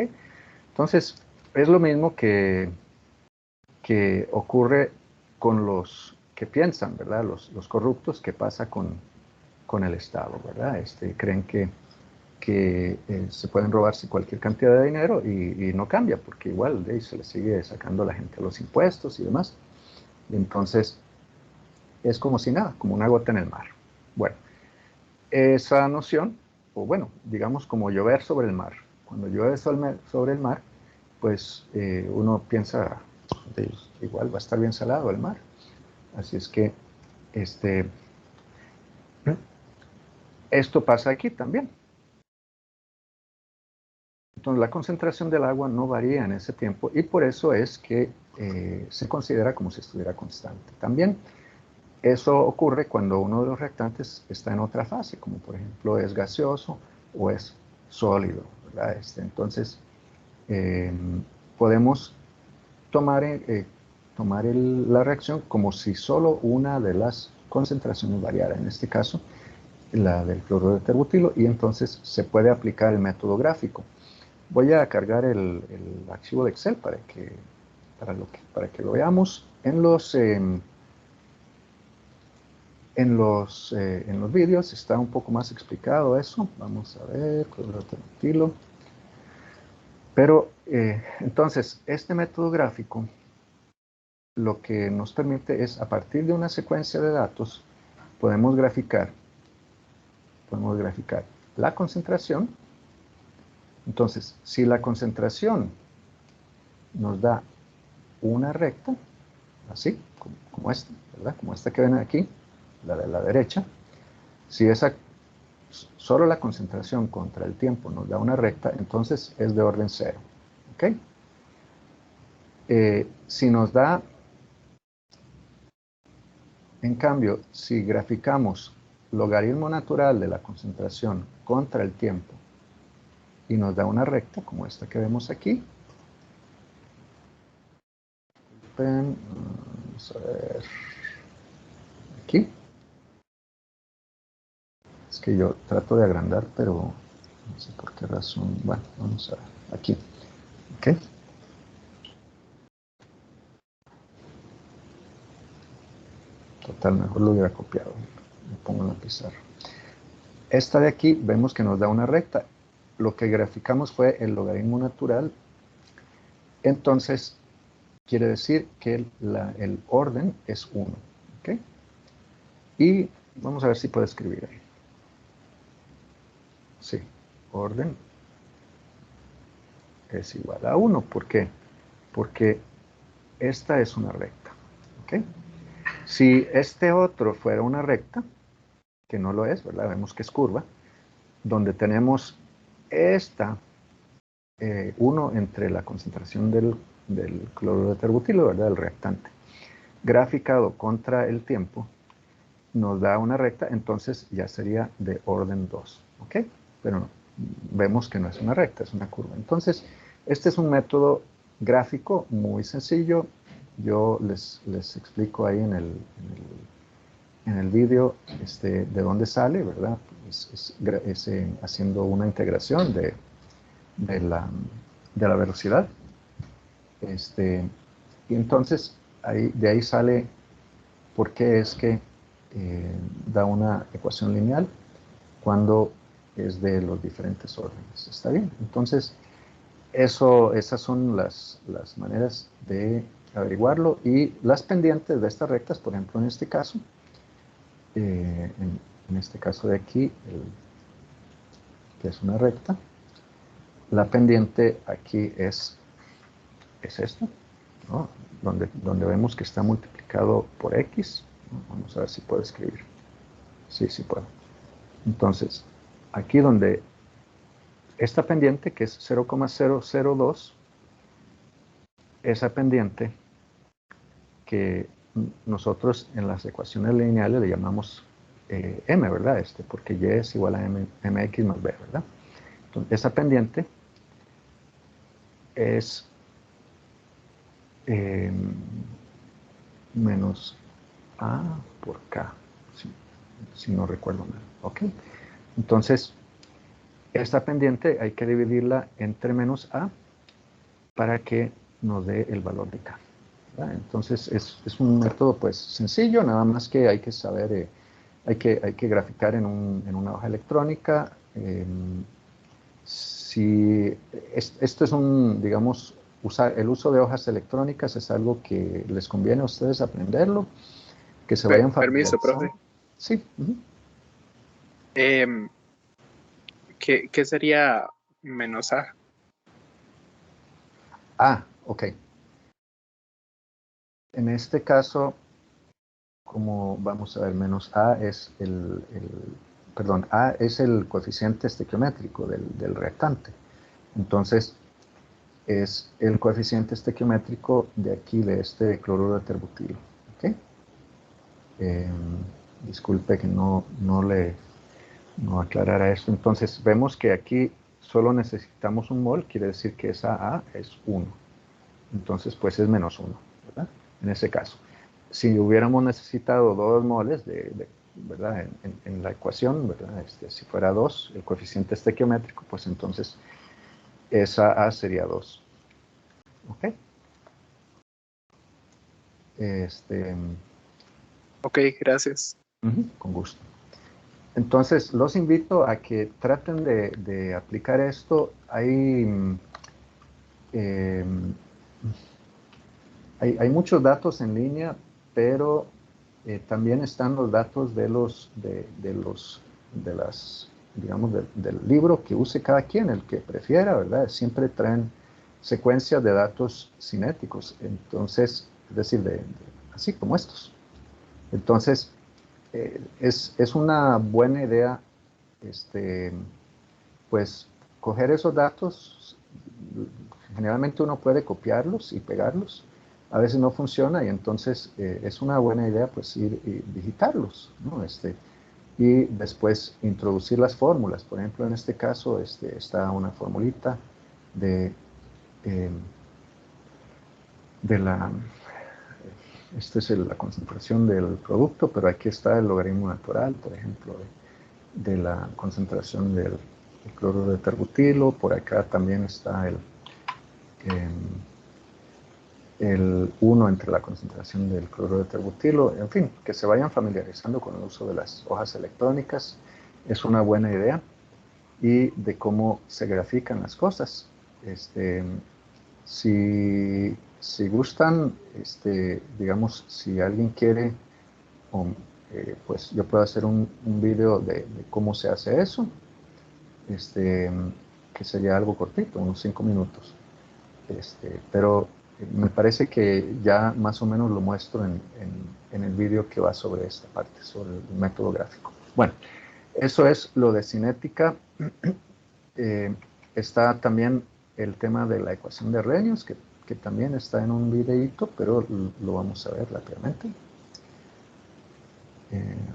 Entonces, es lo mismo que ocurre con los que piensan, ¿verdad? Los corruptos, que pasa con el Estado, ¿verdad? Creen que se pueden robarse cualquier cantidad de dinero y no cambia, porque igual se le sigue sacando a la gente los impuestos y demás. Y entonces, es como si nada, como una gota en el mar. Bueno, esa noción, o bueno, digamos como llover sobre el mar. Cuando llueve sobre el mar, pues uno piensa, igual va a estar bien salado el mar. Así es que esto pasa aquí también. Entonces la concentración del agua no varía en ese tiempo y por eso es que se considera como si estuviera constante. También eso ocurre cuando uno de los reactantes está en otra fase, como por ejemplo es gaseoso o es sólido, ¿verdad? Entonces podemos tomar la reacción como si solo una de las concentraciones variara, en este caso la del cloruro de terbutilo, y entonces se puede aplicar el método gráfico. Voy a cargar el archivo de Excel para que lo veamos. En los vídeos está un poco más explicado eso. Vamos a ver, cloruro de terbutilo. Pero entonces, este método gráfico lo que nos permite es, a partir de una secuencia de datos, podemos graficar la concentración. Entonces, si la concentración nos da una recta, así, como esta, ¿verdad? Como esta que ven aquí, la de la derecha, si solo la concentración contra el tiempo nos da una recta, entonces es de orden 0, ¿ok? Si nos da, en cambio, si graficamos logaritmo natural de la concentración contra el tiempo y nos da una recta, como esta que vemos aquí, vamos a ver, aquí, es que yo trato de agrandar, pero no sé por qué razón, bueno, vamos a ver, aquí, ¿ok? Total, mejor lo hubiera copiado, lo pongo en la pizarra. Esta de aquí vemos que nos da una recta. Lo que graficamos fue el logaritmo natural. Entonces, quiere decir que el orden es 1. ¿Okay? Y vamos a ver si puedo escribir ahí. Sí, orden es igual a 1. ¿Por qué? Porque esta es una recta. ¿ok? Si este otro fuera una recta, que no lo es, ¿verdad? Vemos que es curva, donde tenemos esta 1 entre la concentración del cloruro de terbutilo, ¿verdad? El reactante, graficado contra el tiempo, nos da una recta, entonces ya sería de orden 2, ¿ok? Pero vemos que no es una recta, es una curva. Entonces, este es un método gráfico muy sencillo. Yo les explico ahí en el vídeo de dónde sale, ¿verdad? Es haciendo una integración de la velocidad. Y entonces, de ahí sale por qué es que da una ecuación lineal cuando es de los diferentes órdenes. ¿Está bien? Entonces, esas son las maneras de averiguarlo. Y las pendientes de estas rectas, por ejemplo, en este caso, en este caso de aquí, que es una recta, la pendiente aquí es esto, ¿no? Donde vemos que está multiplicado por x. Vamos a ver si puedo escribir. Sí, sí puedo. Entonces, aquí donde esta pendiente, que es 0,002, esa pendiente que nosotros en las ecuaciones lineales le llamamos m, ¿verdad? Porque y es igual a mx más b, ¿verdad? Entonces, esa pendiente es menos a por k, si no recuerdo mal, ¿ok? Entonces, esta pendiente hay que dividirla entre menos a para que nos dé el valor de k, ¿verdad? Entonces, es un método pues sencillo, nada más que hay que saber, hay que graficar en una hoja electrónica. Esto es digamos, el uso de hojas electrónicas es algo que les conviene a ustedes aprenderlo, que se vayan Permiso, familiarizando. profe. Sí. ¿Qué sería menos A? Ok. En este caso, como vamos a ver, menos A es perdón, A es el coeficiente estequiométrico del reactante. Entonces, es el coeficiente estequiométrico de aquí, de este cloruro de terbutilo. ¿Ok? Disculpe que no aclarara esto. Entonces, vemos que aquí solo necesitamos un mol, quiere decir que esa A es 1. Entonces, pues es menos 1, ¿verdad? En ese caso. Si hubiéramos necesitado 2 moles, ¿verdad? En la ecuación, ¿verdad? Si fuera 2, el coeficiente estequiométrico, pues entonces esa A sería 2. ¿Ok? Ok, gracias. Con gusto. Entonces, los invito a que traten de aplicar esto. Hay muchos datos en línea, pero también están los datos digamos, del libro que use cada quien, el que prefiera, ¿verdad? Siempre traen secuencias de datos cinéticos, entonces, es decir, así como estos. Entonces, es una buena idea, pues, coger esos datos. Generalmente uno puede copiarlos y pegarlos. A veces no funciona y entonces es una buena idea pues ir y digitarlos, ¿no? Y después introducir las fórmulas. Por ejemplo, en este caso está una formulita de la... Esta es la concentración del producto, pero aquí está el logaritmo natural, por ejemplo, de la concentración del cloruro de terbutilo. Por acá también está el 1 entre la concentración del cloruro de terbutilo. En fin, que se vayan familiarizando con el uso de las hojas electrónicas es una buena idea, y de cómo se grafican las cosas. Si gustan, digamos, si alguien quiere, pues yo puedo hacer un video de cómo se hace eso, que sería algo cortito, unos 5 minutos. Pero Me parece que ya más o menos lo muestro en el vídeo que va sobre esta parte, sobre el método gráfico. Bueno, eso es lo de cinética. Está también el tema de la ecuación de Arrhenius, que también está en un videíto, pero lo vamos a ver rápidamente.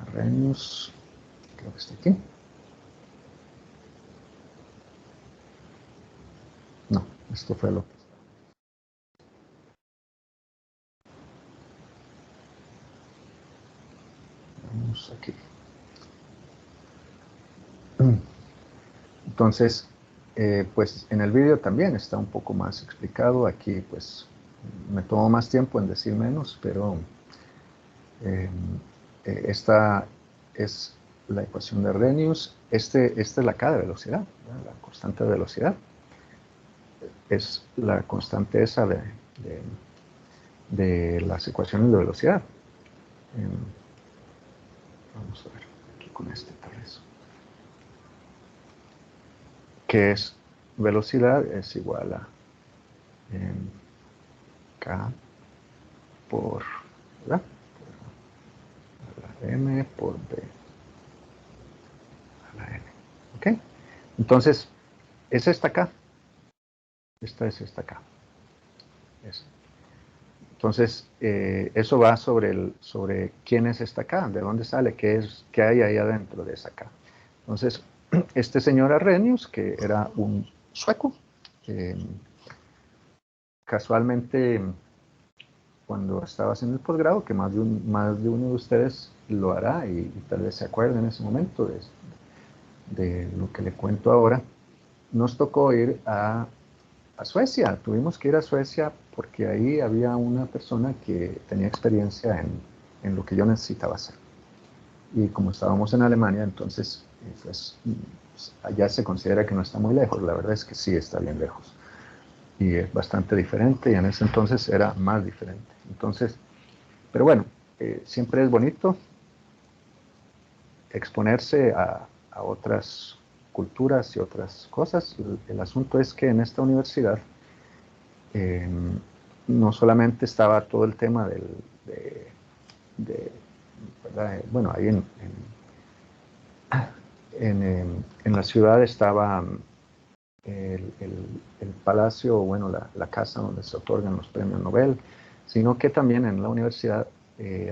Arrhenius, creo que está aquí. No, esto fue lo que... Vamos aquí. Entonces, pues en el vídeo también está un poco más explicado. Aquí pues me tomo más tiempo en decir menos, pero esta es la ecuación de Arrhenius. Esta es la K de velocidad, ¿verdad? La constante de velocidad. Es la constante esa de las ecuaciones de velocidad. Vamos a ver aquí con este tal vez. Que es velocidad es igual a K por, ¿verdad? A la M por B a la N. ¿Ok? Entonces, es esta acá. Esta es esta acá. Entonces, eso va sobre quién es esta acá, de dónde sale, qué hay ahí adentro de esa acá. Entonces, este señor Arrhenius, que era un sueco, casualmente, cuando estaba haciendo el posgrado, que más de uno de ustedes lo hará y tal vez se acuerden en ese momento de lo que le cuento ahora, nos tocó ir a Suecia. Tuvimos que ir a Suecia porque ahí había una persona que tenía experiencia en lo que yo necesitaba hacer. Y como estábamos en Alemania, entonces, pues, allá se considera que no está muy lejos. La verdad es que sí está bien lejos. Y es bastante diferente, y en ese entonces era más diferente. Entonces, pero bueno, siempre es bonito exponerse a otras culturas y otras cosas. El asunto es que en esta universidad no solamente estaba todo el tema ¿verdad? Bueno, ahí en la ciudad estaba el palacio, bueno, la casa donde se otorgan los premios Nobel, sino que también en la universidad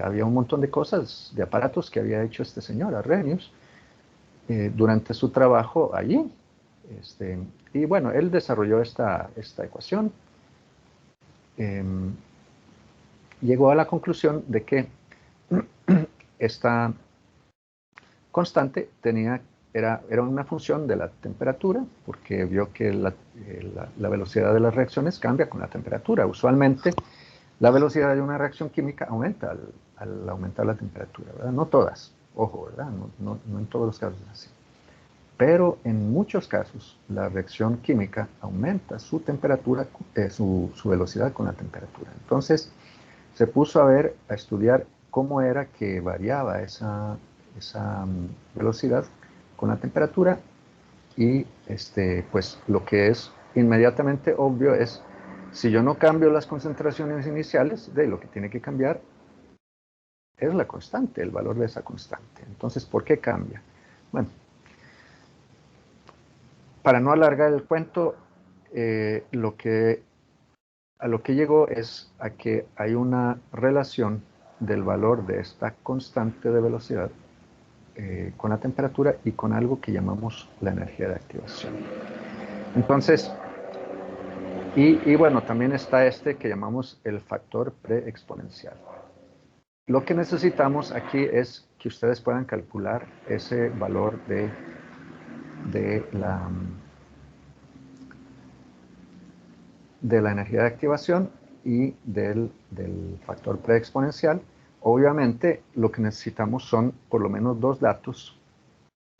había un montón de cosas, de aparatos que había hecho este señor, Arrhenius, durante su trabajo allí. Y bueno, él desarrolló esta ecuación. Llegó a la conclusión de que esta constante era una función de la temperatura, porque vio que la velocidad de las reacciones cambia con la temperatura. Usualmente, la velocidad de una reacción química aumenta al aumentar la temperatura, ¿verdad? No todas, ojo, ¿verdad? No en todos los casos es así. Pero en muchos casos, la reacción química aumenta su temperatura, su velocidad con la temperatura. Entonces, se puso a estudiar cómo era que variaba esa velocidad con la temperatura, y pues lo que es inmediatamente obvio es, si yo no cambio las concentraciones iniciales, lo que tiene que cambiar es la constante, el valor de esa constante. Entonces, ¿por qué cambia? Bueno, para no alargar el cuento, a lo que llegó es a que hay una relación del valor de esta constante de velocidad con la temperatura y con algo que llamamos la energía de activación. Entonces, y bueno, también está que llamamos el factor preexponencial. Lo que necesitamos aquí es que ustedes puedan calcular ese valor de la energía de activación y del factor preexponencial. Obviamente, lo que necesitamos son por lo menos dos datos,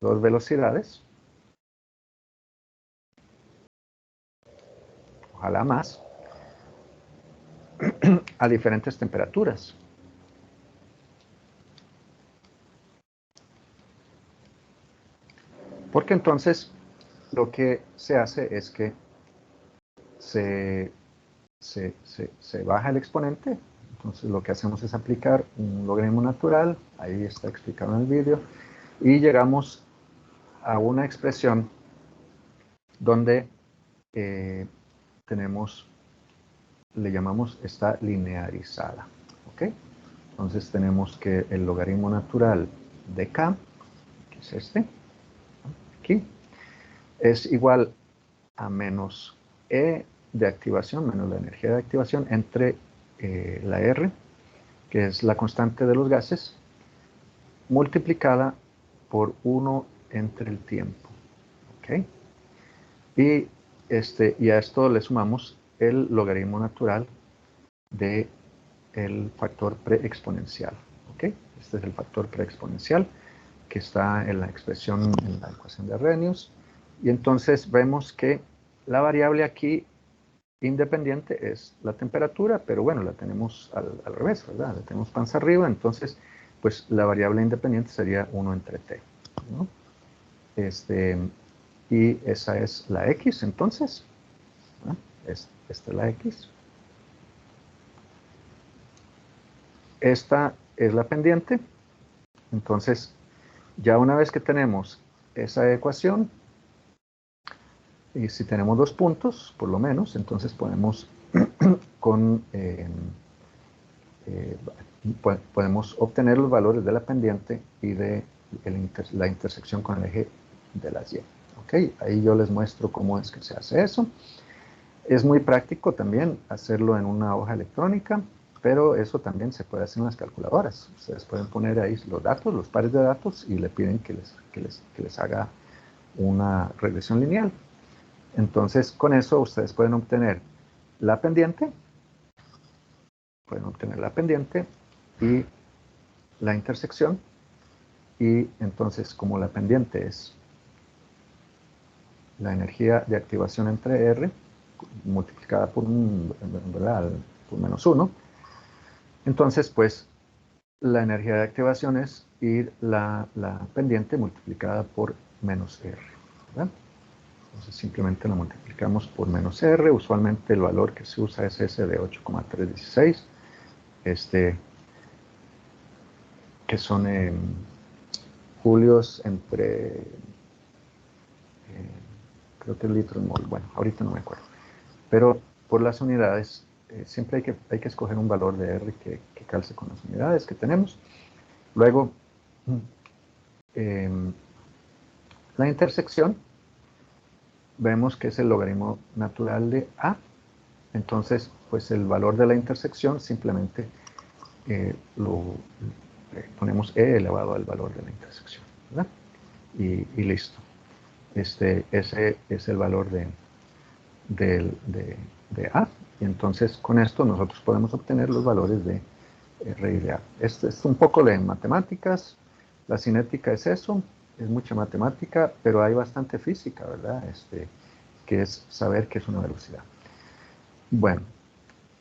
dos velocidades, ojalá más, a diferentes temperaturas. Porque entonces lo que se hace es que se se baja el exponente. Entonces lo que hacemos es aplicar un logaritmo natural, ahí está explicado en el vídeo, y llegamos a una expresión donde le llamamos, está linearizada. ¿Ok? Entonces tenemos que el logaritmo natural de k, que es este, aquí, es igual a menos E de activación, menos la energía de activación, entre la R, que es la constante de los gases, multiplicada por 1 entre el tiempo. ¿Ok? Y a esto le sumamos el logaritmo natural del factor preexponencial. ¿Ok? Este es el factor preexponencial que está en la expresión, en la ecuación de Arrhenius. Y entonces vemos que la variable aquí independiente es la temperatura, pero bueno, la tenemos al revés, ¿verdad? La tenemos panza arriba, entonces, pues la variable independiente sería 1 entre t, ¿no? Y esa es la x, entonces, ¿no? Esta es la x. Esta es la pendiente. Entonces, ya una vez que tenemos esa ecuación, y si tenemos 2 puntos, por lo menos, entonces podemos podemos obtener los valores de la pendiente y de la intersección con el eje de las y. ¿Ok? Ahí yo les muestro cómo es que se hace eso. Es muy práctico también hacerlo en una hoja electrónica, pero eso también se puede hacer en las calculadoras. Ustedes pueden poner ahí los datos, los pares de datos, y le piden que les haga una regresión lineal. Entonces, con eso ustedes pueden obtener la pendiente, y la intersección, y entonces como la pendiente es la energía de activación entre R multiplicada por por menos 1, entonces pues la energía de activación es la pendiente multiplicada por menos R, ¿verdad? Entonces simplemente lo multiplicamos por menos R. Usualmente el valor que se usa es ese de 8,316, que son julios entre, creo que es litro mol, bueno, ahorita no me acuerdo. Pero por las unidades, siempre hay que escoger un valor de R que calce con las unidades que tenemos. Luego, la intersección, vemos que es el logaritmo natural de A. Entonces, pues el valor de la intersección simplemente ponemos E elevado al valor de la intersección, ¿verdad? Y listo. Ese es el valor de A. Y entonces con esto nosotros podemos obtener los valores de R y de A. Este es un poco de matemáticas. La cinética es eso, es mucha matemática, pero hay bastante física, ¿verdad? Que es saber qué es una velocidad. Bueno,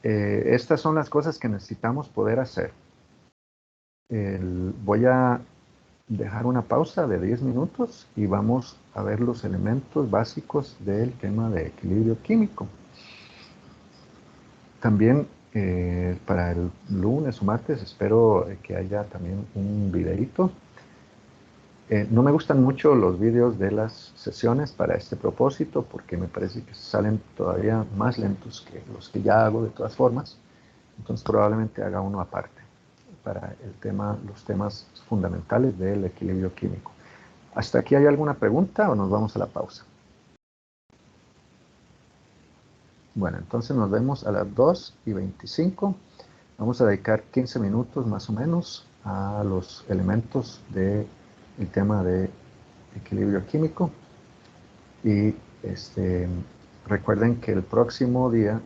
estas son las cosas que necesitamos poder hacer. Voy a dejar una pausa de 10 minutos y vamos a ver los elementos básicos del tema de equilibrio químico. También para el lunes o martes espero que haya también un videíto. No me gustan mucho los vídeos de las sesiones para este propósito porque me parece que salen todavía más lentos que los que ya hago de todas formas. Entonces probablemente haga uno aparte para los temas fundamentales del equilibrio químico. ¿Hasta aquí hay alguna pregunta o nos vamos a la pausa? Bueno, entonces nos vemos a las 2:25. Vamos a dedicar 15 minutos más o menos a los elementos del tema de equilibrio químico. Y recuerden que el próximo día,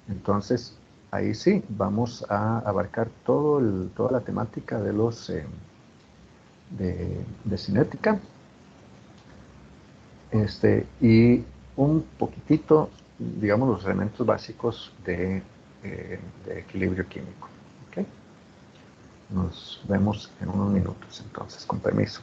entonces, ahí sí, vamos a abarcar toda la temática de los de cinética, y un poquitito, digamos, los elementos básicos de equilibrio químico. ¿Okay? Nos vemos en unos minutos, entonces, con permiso.